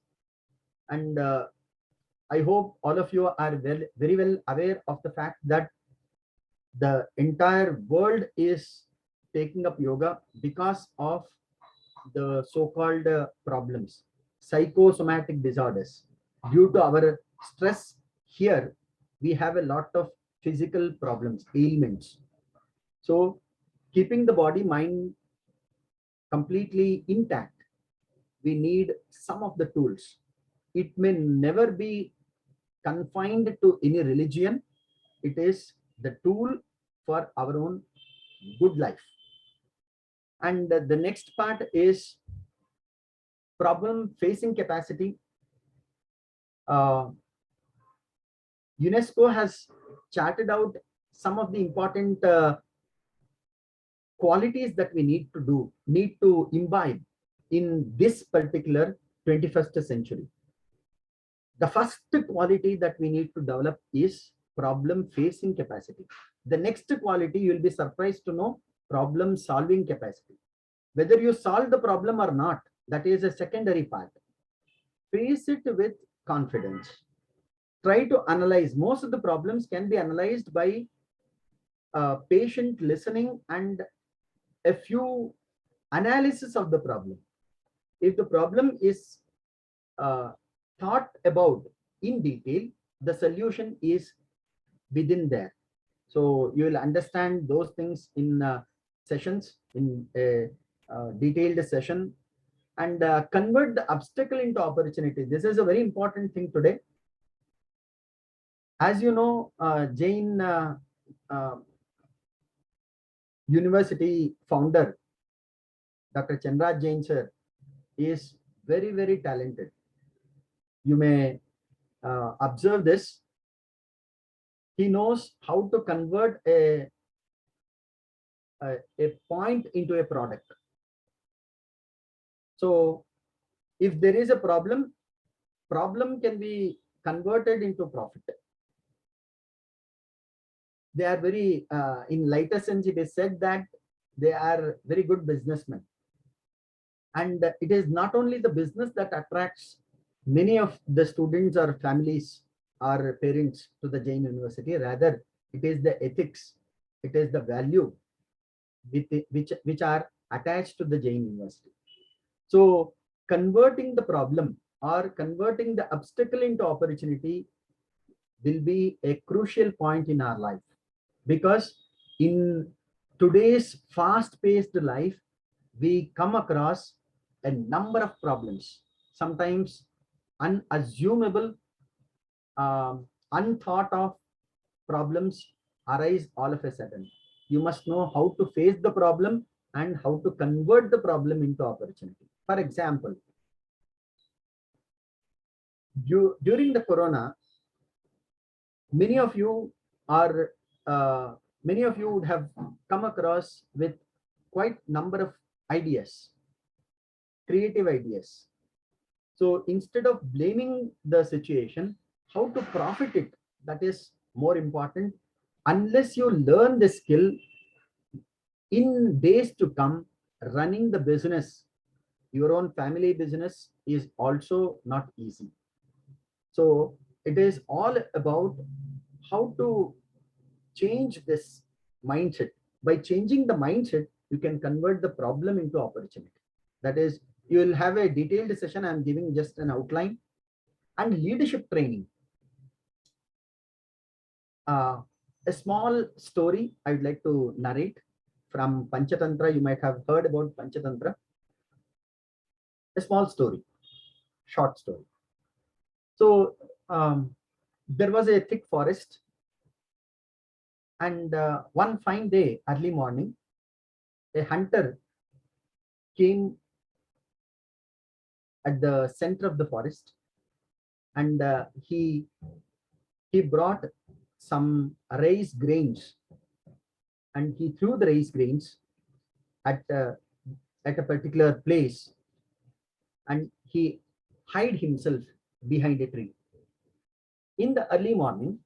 And I hope all of you are very well aware of the fact that the entire world is taking up yoga because of the so-called problems, psychosomatic disorders. due to our stress here, we have a lot of physical problems, ailments. So keeping the body mind completely intact, we need some of the tools. It may never be confined to any religion. It is the tool for our own good life. And the next part is problem facing capacity. UNESCO has charted out some of the important qualities that we need to imbibe in this particular 21st century. The first quality that we need to develop is problem facing capacity. The next quality, you will be surprised to know, problem solving capacity. Whether you solve the problem or not, that is a secondary part. Face it with confidence. Try to analyze. Most of the problems can be analyzed by patient listening and a few analysis of the problem. If the problem is thought about in detail, the solution is within there. So you will understand those things in sessions, in a detailed session, and convert the obstacle into opportunity. This is a very important thing today. As you know, Jain University founder, Dr. Chandraj Jain sir, is very, very talented. You may observe this. He knows how to convert a point into a product. So if there is a problem can be converted into profit. They are very, in lighter sense, it is said that they are very good businessmen. And it is not only the business that attracts many of the students or families or parents to the Jain University, rather it is the ethics, it is the value which are attached to the Jain University. So converting the problem or converting the obstacle into opportunity will be a crucial point in our life, because in today's fast-paced life, we come across a number of problems, sometimes unassumable, unthought of problems arise all of a sudden. You must know how to face the problem and how to convert the problem into opportunity. For example, during the corona, many of you would have come across with quite number of ideas, creative ideas. So instead of blaming the situation, how to profit it, that is more important. Unless you learn the skill, in days to come, running the business, your own family business, is also not easy. So it is all about how to change this mindset. By changing the mindset, you can convert the problem into opportunity. That is, you will have a detailed session. I'm giving just an outline. And leadership training. A small story I would like to narrate from Panchatantra. You might have heard about Panchatantra. A small story, short story. So there was a thick forest, and one fine day, early morning, a hunter came at the center of the forest, and he brought some rice grains, and he threw the rice grains at a particular place, and he hid himself behind a tree. In the early morning,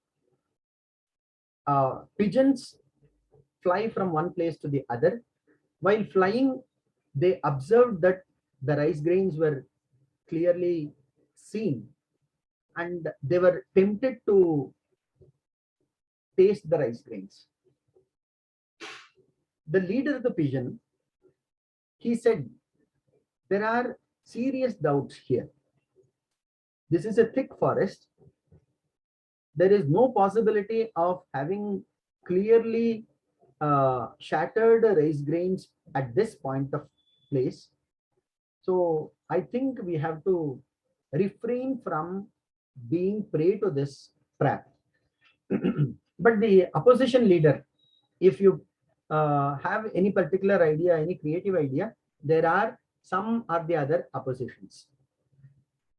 pigeons fly from one place to the other. While flying, they observed that the rice grains were clearly seen, and they were tempted to taste the rice grains. The leader of the pigeon, he said, there are serious doubts here. This is a thick forest. There is no possibility of having clearly shattered rice grains at this point of place. So I think we have to refrain from being prey to this trap. But the opposition leader, if you have any particular idea, any creative idea, there are some or the other oppositions.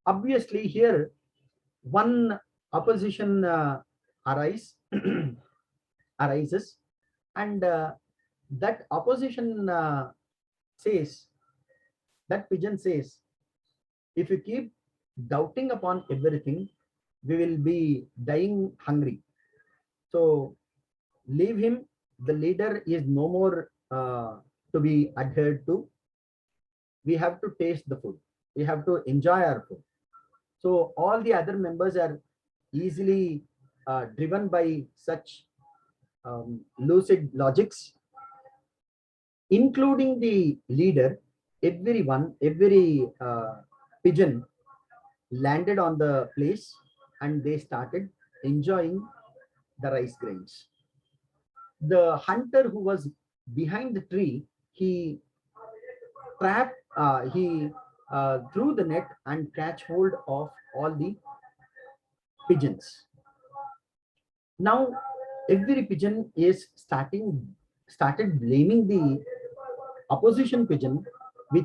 Obviously, here one opposition arises, and that opposition says, that pigeon says, if you keep doubting upon everything, we will be dying hungry. So leave him. The leader is no more to be adhered to. We have to taste the food. We have to enjoy our food. So all the other members are easily driven by such lucid logics, including the leader. Everyone, every pigeon landed on the place and they started enjoying the rice grains. The hunter who was behind the tree, he trapped, he threw the net and catch hold of all the pigeons. Now every pigeon is started blaming the opposition pigeon, which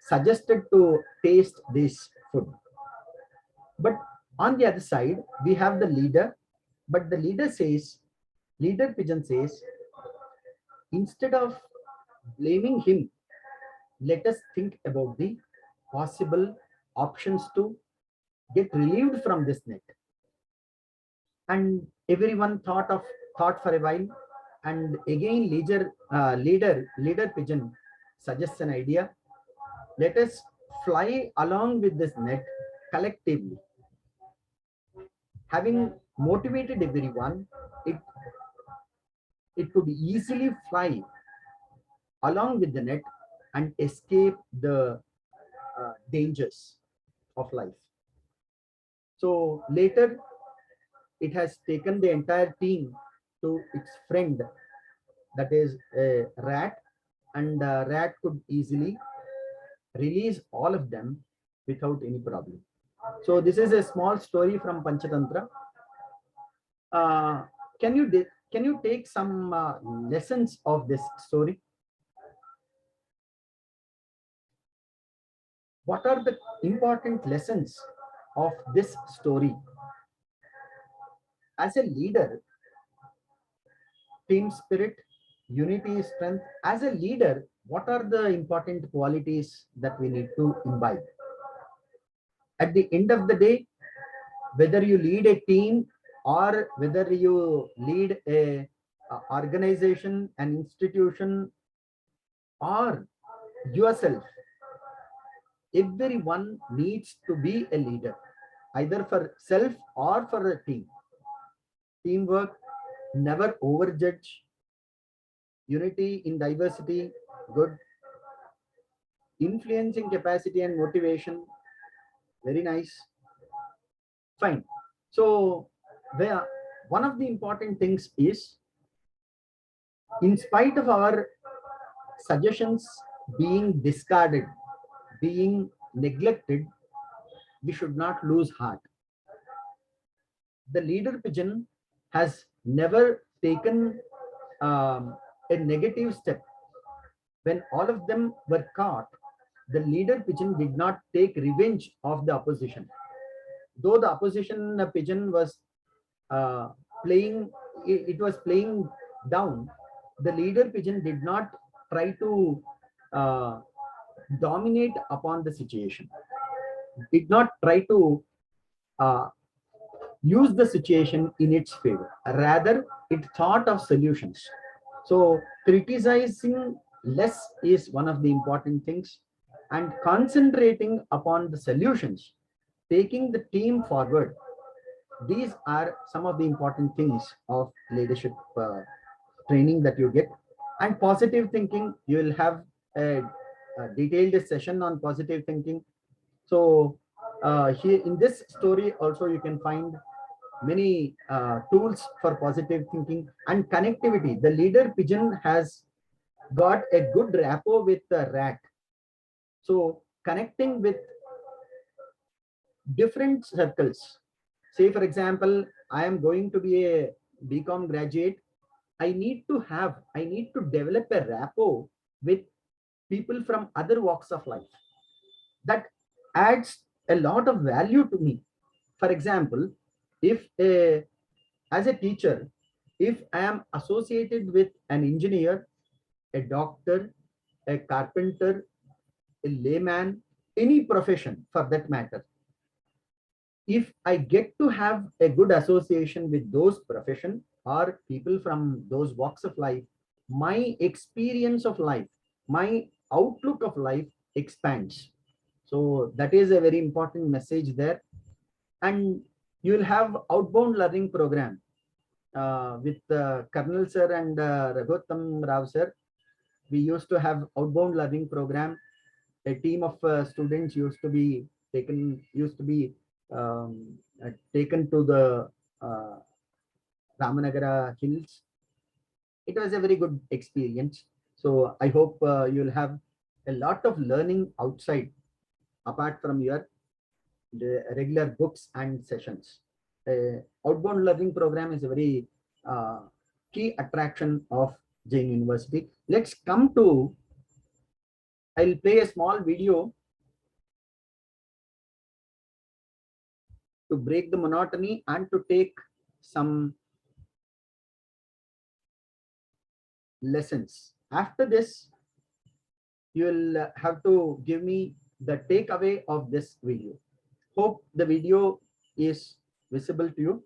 suggested to taste this food. But on the other side, we have the leader, but the leader pigeon says, instead of blaming him, let us think about the possible options to get relieved from this net. And everyone thought for a while, and again leader pigeon suggests an idea. Let us fly along with this net collectively. Having motivated everyone, it could easily fly along with the net and escape the dangers of life. So later, it has taken the entire team to its friend, that is a rat, and rat could easily release all of them without any problem. So this is a small story from Panchatantra. Can you take some lessons of this story? What are the important lessons of this story? As a leader, team spirit, unity is strength. As a leader, what are the important qualities that we need to imbibe? At the end of the day, whether you lead a team or whether you lead a organization, an institution, or yourself, everyone needs to be a leader, either for self or for a team. Teamwork, never overjudge. Unity in diversity, good. Influencing capacity and motivation, very nice. Fine. So one of the important things is, in spite of our suggestions being discarded, being neglected, we should not lose heart. The leader pigeon has never taken a negative step. When all of them were caught, the leader pigeon did not take revenge of the opposition. Though the opposition pigeon was playing, it was playing down, the leader pigeon did not try to dominate upon the situation, did not try to use the situation in its favor. Rather, it thought of solutions. So criticizing less is one of the important things, and concentrating upon the solutions, taking the team forward. These are some of the important things of leadership training that you get. And positive thinking, you will have a detailed session on positive thinking. So Here in this story also you can find many tools for positive thinking and connectivity. The leader pigeon has got a good rapport with the rat. So connecting with different circles. Say for example, I am going to be a BCom graduate. I need to develop a rapport with people from other walks of life. That adds a lot of value to me. For example, if as a teacher, if I am associated with an engineer, a doctor, a carpenter, a layman, any profession for that matter, if I get to have a good association with those profession or people from those walks of life, my experience of life, my outlook of life expands. So that is a very important message there. And you will have outbound learning program with Colonel sir and Raghottam Rao sir. We used to have outbound learning program. A team of students used to be taken to the Ramanagara hills. It was a very good experience. So I hope you'll have a lot of learning outside apart from your the regular books and sessions. Outbound learning program is a very key attraction of Jain University. Let's come to, I'll play a small video to break the monotony and to take some lessons. After this, you will have to give me the takeaway of this video. Hope the video is visible to you.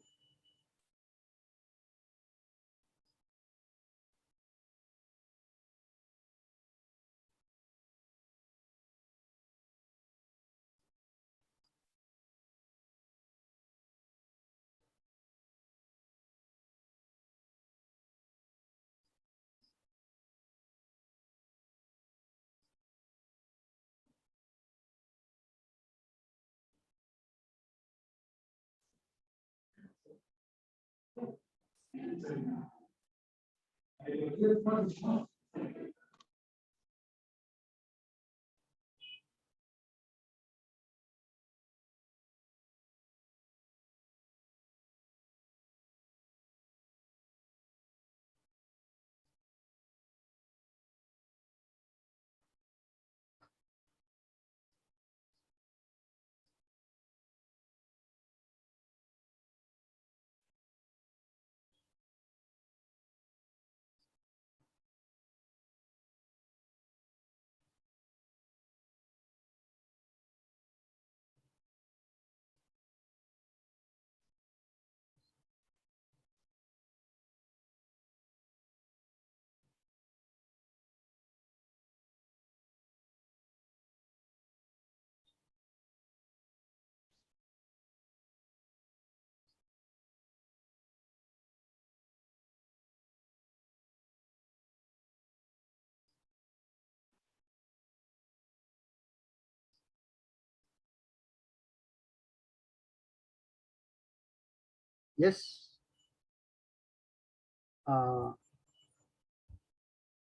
Yes.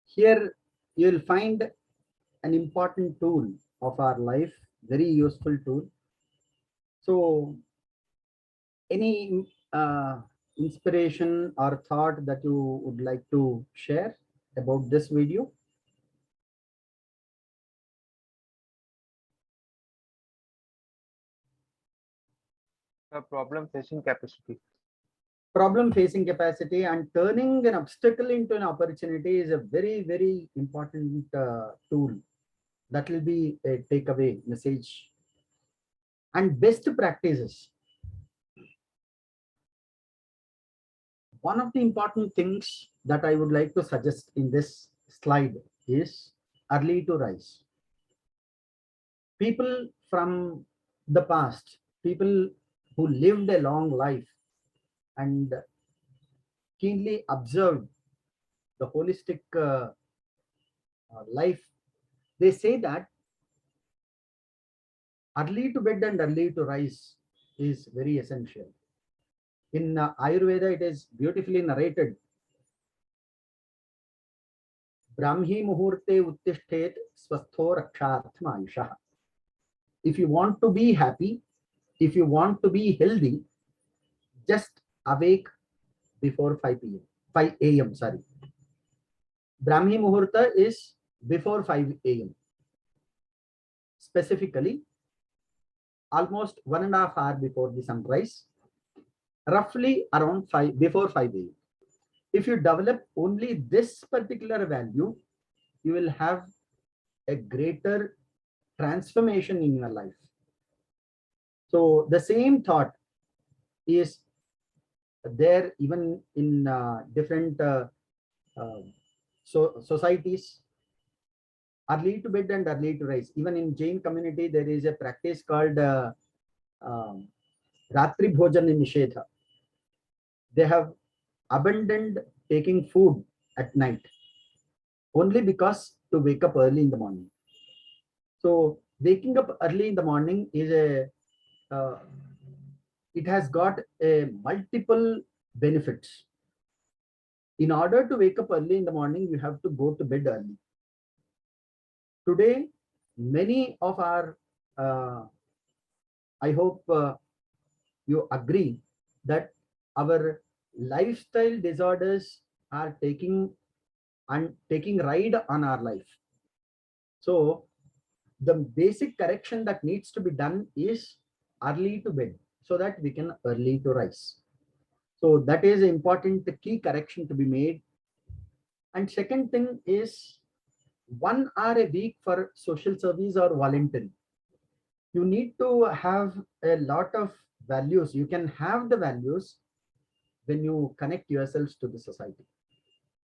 Here you will find an important tool of our life, very useful tool. So any inspiration or thought that you would like to share about this video? The problem facing capacity. Problem facing capacity and turning an obstacle into an opportunity is a very, very important tool. That will be a takeaway message. And best practices. One of the important things that I would like to suggest in this slide is early to rise. People from the past, people who lived a long life and keenly observed the holistic life, they say that early to bed and early to rise is very essential. In Ayurveda, it is beautifully narrated. Brahmi muhurte uttishtet swastho rakshartham ayushah. If you want to be happy, if you want to be healthy, just awake before 5 p.m. 5 a.m. Sorry. Brahmi muhurta is before 5 a.m. Specifically, almost 1.5 hours before the sunrise, roughly around 5 before 5 a.m. If you develop only this particular value, you will have a greater transformation in your life. So the same thought is there even in different societies. Early to bed and early to rise. Even in Jain community, there is a practice called Ratri Bhojana Nishedha. They have abandoned taking food at night only because to wake up early in the morning. So waking up early in the morning is it has got a multiple benefits. In order to wake up early in the morning, you have to go to bed early. Today, many of our, I hope you agree that our lifestyle disorders are taking ride on our life. So the basic correction that needs to be done is early to bed so that we can early to rise. So that is an important key correction to be made. And second thing is 1 hour a week for social service or voluntary. You need to have a lot of values. You can have the values when you connect yourselves to the society.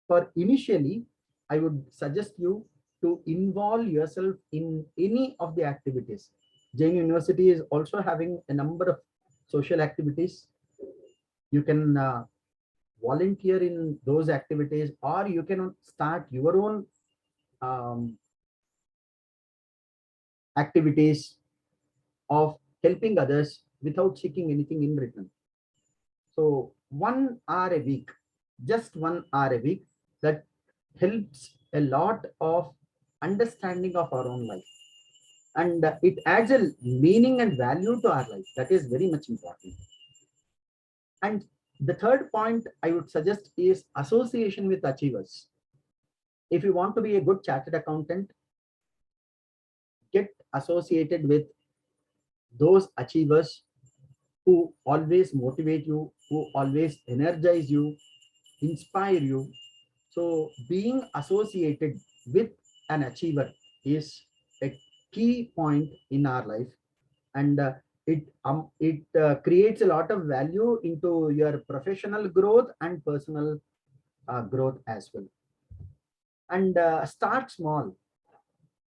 For initially, I would suggest you to involve yourself in any of the activities. Jain University is also having a number of social activities. You can volunteer in those activities, or you can start your own activities of helping others without seeking anything in return. So 1 hour a week, just 1 hour a week, that helps a lot of understanding of our own life. And it adds a meaning and value to our life. That is very much important. And the third point I would suggest is association with achievers. If you want to be a good chartered accountant, get associated with those achievers who always motivate you, who always energize you, inspire you. So being associated with an achiever is a key point in our life, and it creates a lot of value into your professional growth and personal growth as well. And start small.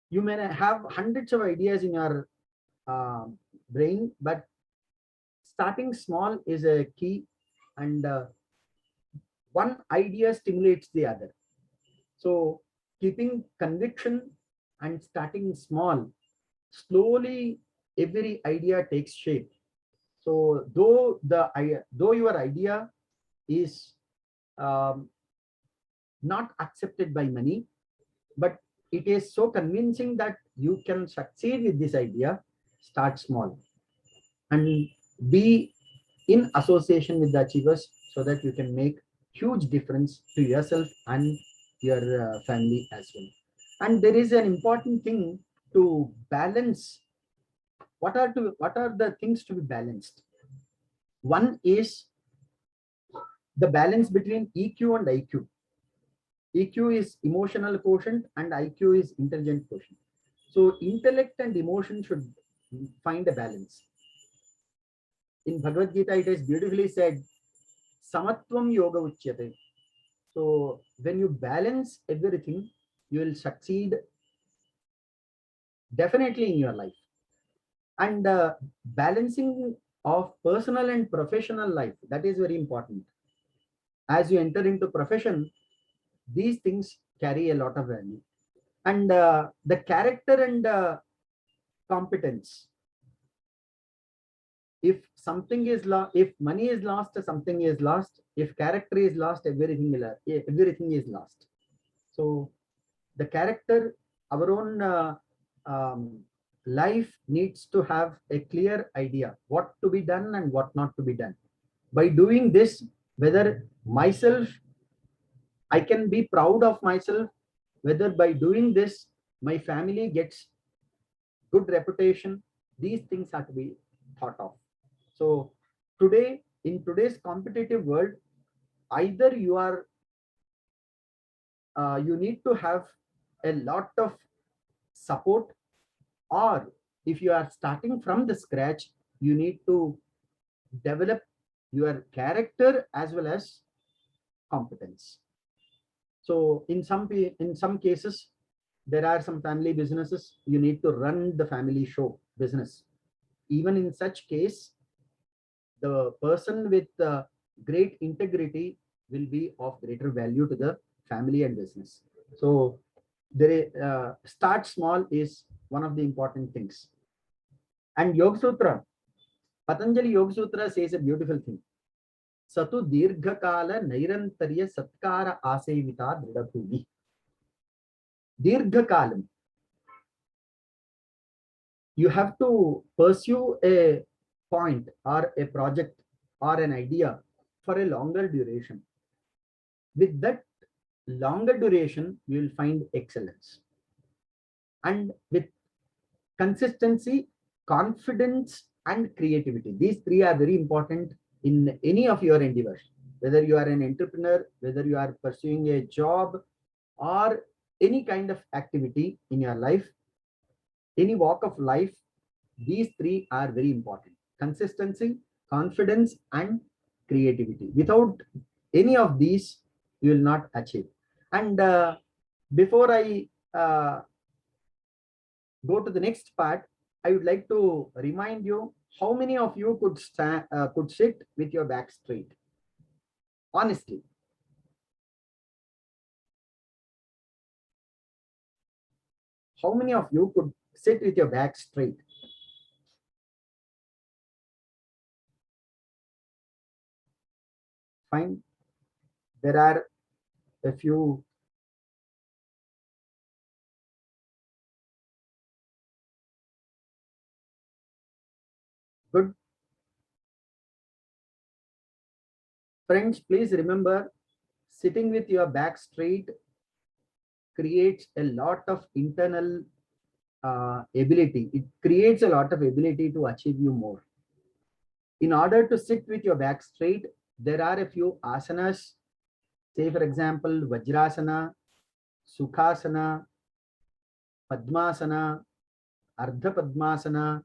You may have hundreds of ideas in your brain, but starting small is a key, and one idea stimulates the other. So keeping conviction and starting small, slowly every idea takes shape. So though your idea is not accepted by many, but it is so convincing that you can succeed with this idea, start small and be in association with the achievers so that you can make huge difference to yourself and your family as well. And there is an important thing to balance. What are the things to be balanced? One is the balance between EQ and IQ. EQ is emotional quotient and IQ is intelligent quotient. So intellect and emotion should find a balance. In Bhagavad Gita, it is beautifully said, Samatvam Yoga Uchyate. So when you balance everything, you will succeed definitely in your life. And balancing of personal and professional life, that is very important. As you enter into profession, these things carry a lot of value. And the character and competence, if something is lost, if money is lost, something is lost. If character is lost, everything is lost. So the character, our own life needs to have a clear idea what to be done and what not to be done. By doing this, whether myself, I can be proud of myself, whether by doing this, my family gets good reputation, these things have to be thought of. So today, in today's competitive world, either you need to have a lot of support, or if you are starting from the scratch, you need to develop your character as well as competence. So in some cases, there are some family businesses, you need to run the family show business. Even in such case, the person with great integrity will be of greater value to the family and business. So start small is one of the important things. And Yoga Sutra, Patanjali Yoga Sutra says a beautiful thing. Satu Dirghakala Nairantarya Satkara Asevita Dridabhuvi. Dirghakalam. You have to pursue a point or a project or an idea for a longer duration. With that longer duration, you will find excellence. And with consistency, confidence, and creativity, these three are very important in any of your endeavors. Whether you are an entrepreneur, whether you are pursuing a job, or any kind of activity in your life, any walk of life, these three are very important: consistency, confidence, and creativity. Without any of these, you will not achieve. And before I go to the next part, I would like to remind you, how many of you could sit with your back straight? Honestly. How many of you could sit with your back straight? Fine. There are a few. Good. Friends, please remember, sitting with your back straight creates a lot of internal ability. It creates a lot of ability to achieve you more. In order to sit with your back straight, there are a few asanas. Say, for example, Vajrasana, Sukhasana, Padmasana, Ardha Padmasana,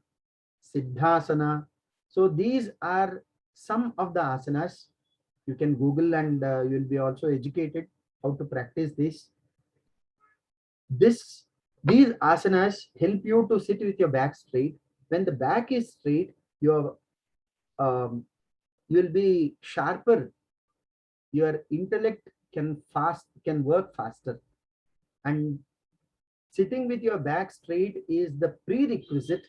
Siddhasana. So these are some of the asanas. You can Google and you will be also educated how to practice this. These asanas help you to sit with your back straight. When the back is straight, you will be sharper. Your intellect can work faster. And sitting with your back straight is the prerequisite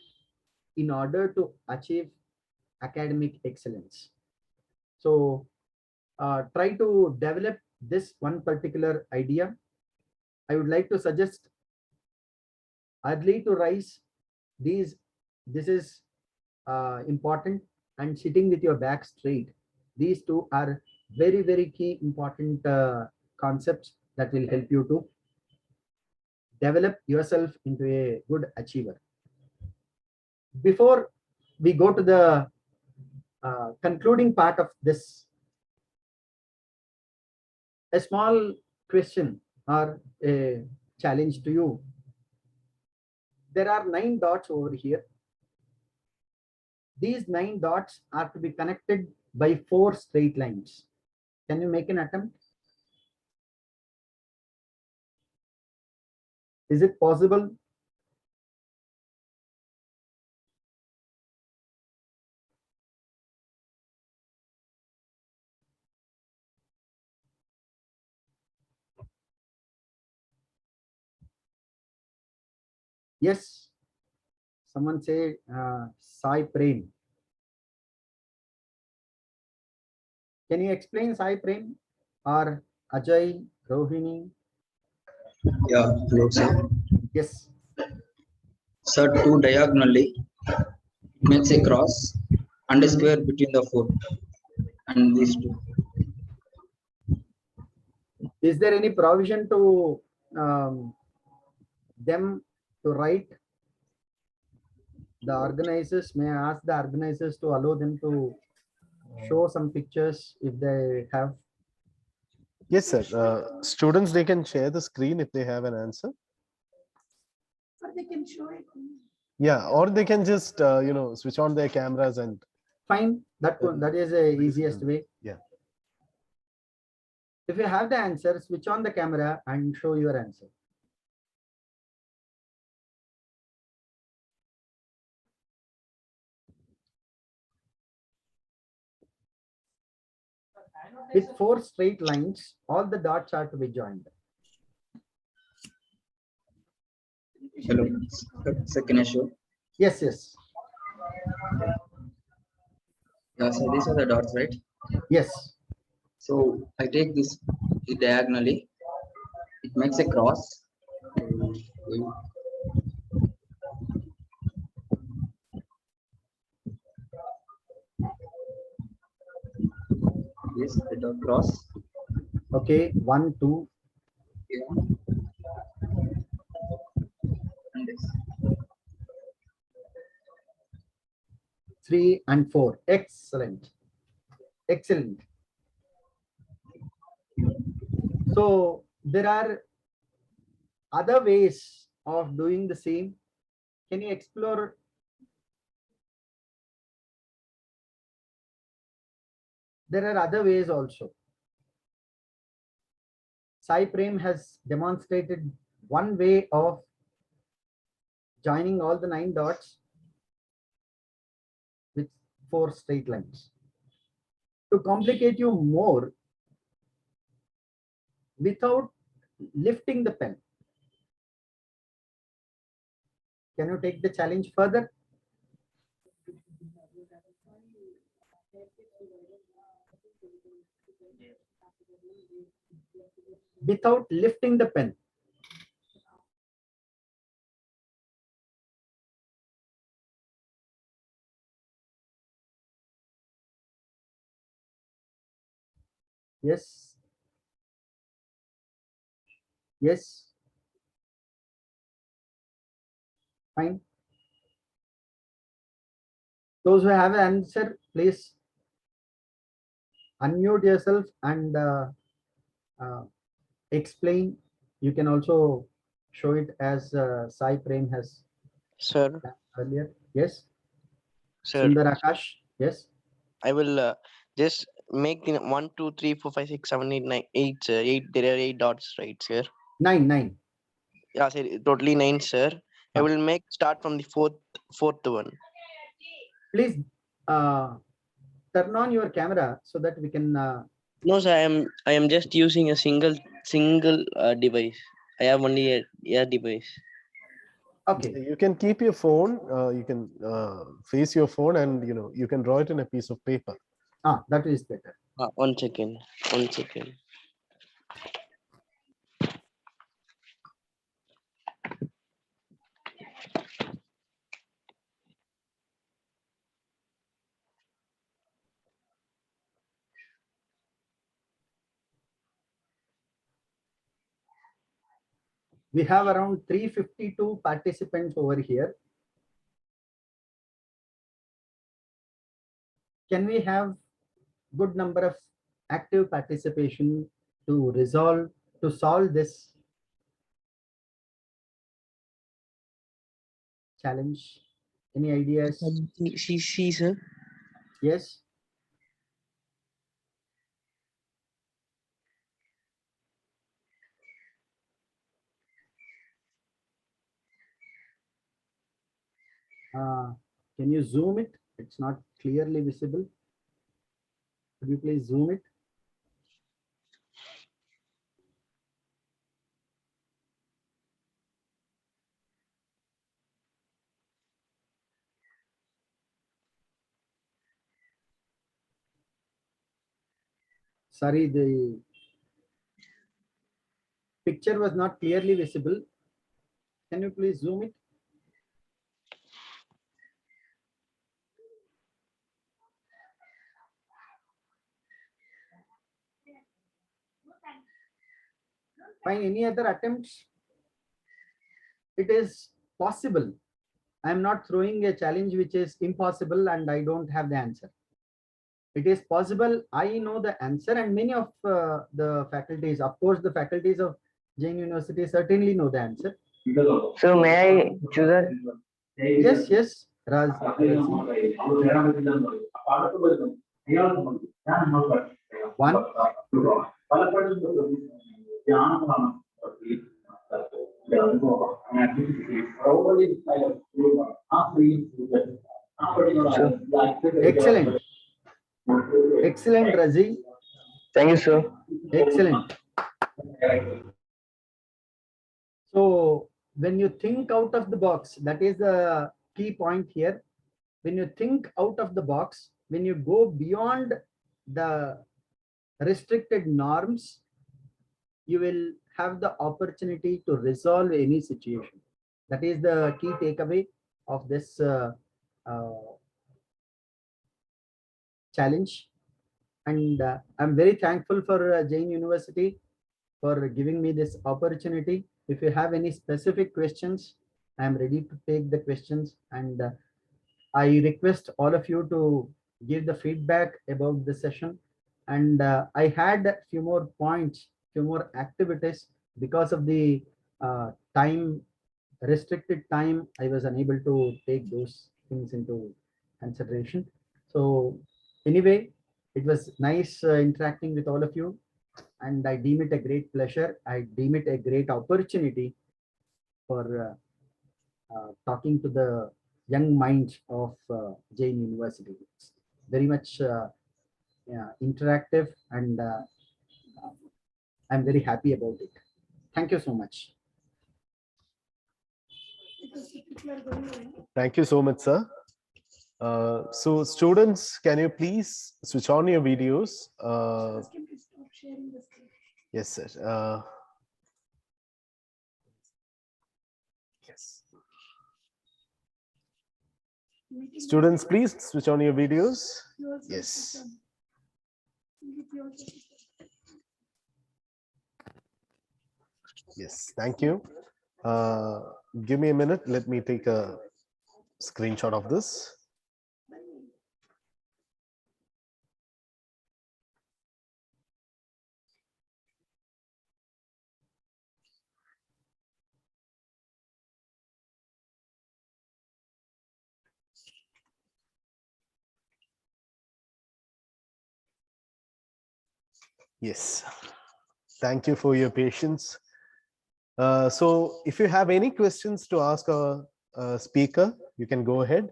in order to achieve academic excellence. So try to develop this one particular idea. I would like to suggest early to rise. This is important, and sitting with your back straight. These two are very, very key important concepts that will help you to develop yourself into a good achiever. Before we go to the concluding part of this, a small question or a challenge to you. There are 9 dots over here. These 9 dots are to be connected by 4 straight lines. Can you make an attempt? Is it possible? Yes. Someone say Sai Prem. Can you explain Sai Prem or Ajay, Rohini? Yeah, hello, sir. Yes. Sir, two diagonally makes a cross and a square between the foot and these two. Is there any provision to them to write? The organizers, may I ask the organizers to allow them to show some pictures if they have? Yes, sir. Students, they can share the screen if they have an answer. Or they can show it. Yeah, or they can just, switch on their cameras and Fine, that is the easiest way. Yeah. If you have the answer, switch on the camera and show your answer. With 4 straight lines, all the dots are to be joined. Hello, sir, can I show? Yes, yes, Yeah, so these are the dots, right? yes. So I take this diagonally, it makes a cross. Yes, the dot cross. Okay, 1, 2. Yeah. And this. 3 and 4. Excellent. Excellent. So there are other ways of doing the same. Can you explore? There are other ways also. Sai Prem has demonstrated one way of joining all the 9 dots with 4 straight lines. To complicate you more, without lifting the pen, can you take the challenge further? Without lifting the pen. Yes. Yes. Fine. Those who have an answer, please unmute yourself and explain. You can also show it as Sai Prem has Sir, done earlier. Yes. sir, Sundar Akash. Yes. I will just make the 1, 2, 3, 4, 5, 6, 7, 8, 9, 8, sir. 8, there are 8 dots, right, sir? 9. Yeah, sir, totally 9, sir. I Ah. will make start from the fourth one. Please turn on your camera so that we can. No, sir, I am just using a single device. I have only a device. Okay. you can keep your phone, you can face your phone and, you can draw it in a piece of paper. That is better. 1 second. 1 second. We have around 352 participants over here. Can we have good number of active participation to solve this challenge? Any ideas? See, sir. Yes. Can you zoom it? It's not clearly visible. Could you please zoom it? Sorry, the picture was not clearly visible. Can you please zoom it? Fine, any other attempts? It is possible. I am not throwing a challenge which is impossible and I don't have the answer. It is possible. I know the answer, and many of the faculties, of course, the faculties of Jain University certainly know the answer. So may I choose that? Yes, yes, Raz. One. Excellent. Excellent, Razi. Thank you, sir. Excellent. So when you think out of the box, that is the key point here. When you think out of the box, when you go beyond the restricted norms, you will have the opportunity to resolve any situation. That is the key takeaway of this challenge. And I'm very thankful for Jain University for giving me this opportunity. If you have any specific questions, I'm ready to take the questions, and I request all of you to give the feedback about the session. And I had a few more points, few more activities. Because of the restricted time, I was unable to take those things into consideration. So anyway, it was nice interacting with all of you, and I deem it a great pleasure. I deem it a great opportunity for talking to the young minds of Jain University. It's very much interactive, and I'm very happy about it. Thank you so much. Because the people are going away. Thank you so much, sir. So students, can you please switch on your videos? Ask him to stop sharing the screen. Yes, sir. Yes. Meeting Students, please switch on your videos. yours is Yes. done. Give yours is done. Yes, thank you. Give me a minute. Let me take a screenshot of this. Yes, thank you for your patience. So if you have any questions to ask our speaker, you can go ahead.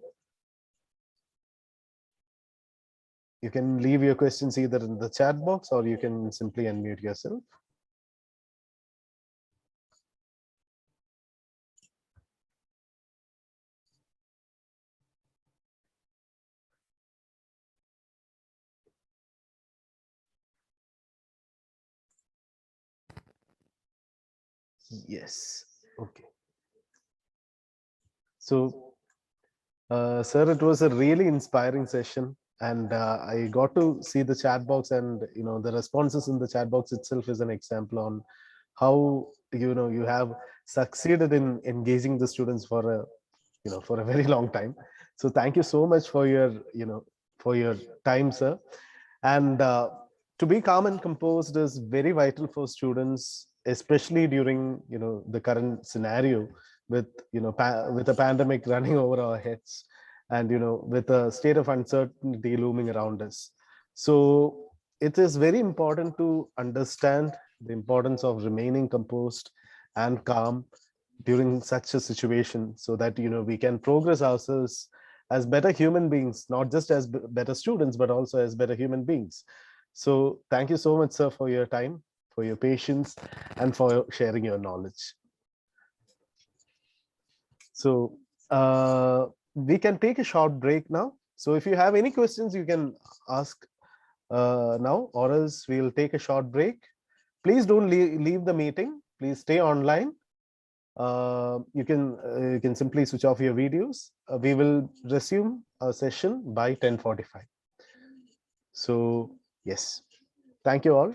You can leave your questions either in the chat box or you can simply unmute yourself. Yes, okay. So, sir, it was a really inspiring session, and I got to see the chat box, and the responses in the chat box itself is an example on how you have succeeded in engaging the students for a very long time. So thank you so much for your time, sir. And to be calm and composed is very vital for students, especially during the current scenario with with a pandemic running over our heads, and with a state of uncertainty looming around us. So it is very important to understand the importance of remaining composed and calm during such a situation, so that we can progress ourselves as better human beings, not just as better students, but also as better human beings. So thank you so much, sir, for your time, for your patience, and for sharing your knowledge. So we can take a short break now. So if you have any questions, you can ask now, or else we'll take a short break. Please don't leave the meeting. Please stay online. You can simply switch off your videos. We will resume our session by 10:45. So yes, thank you all.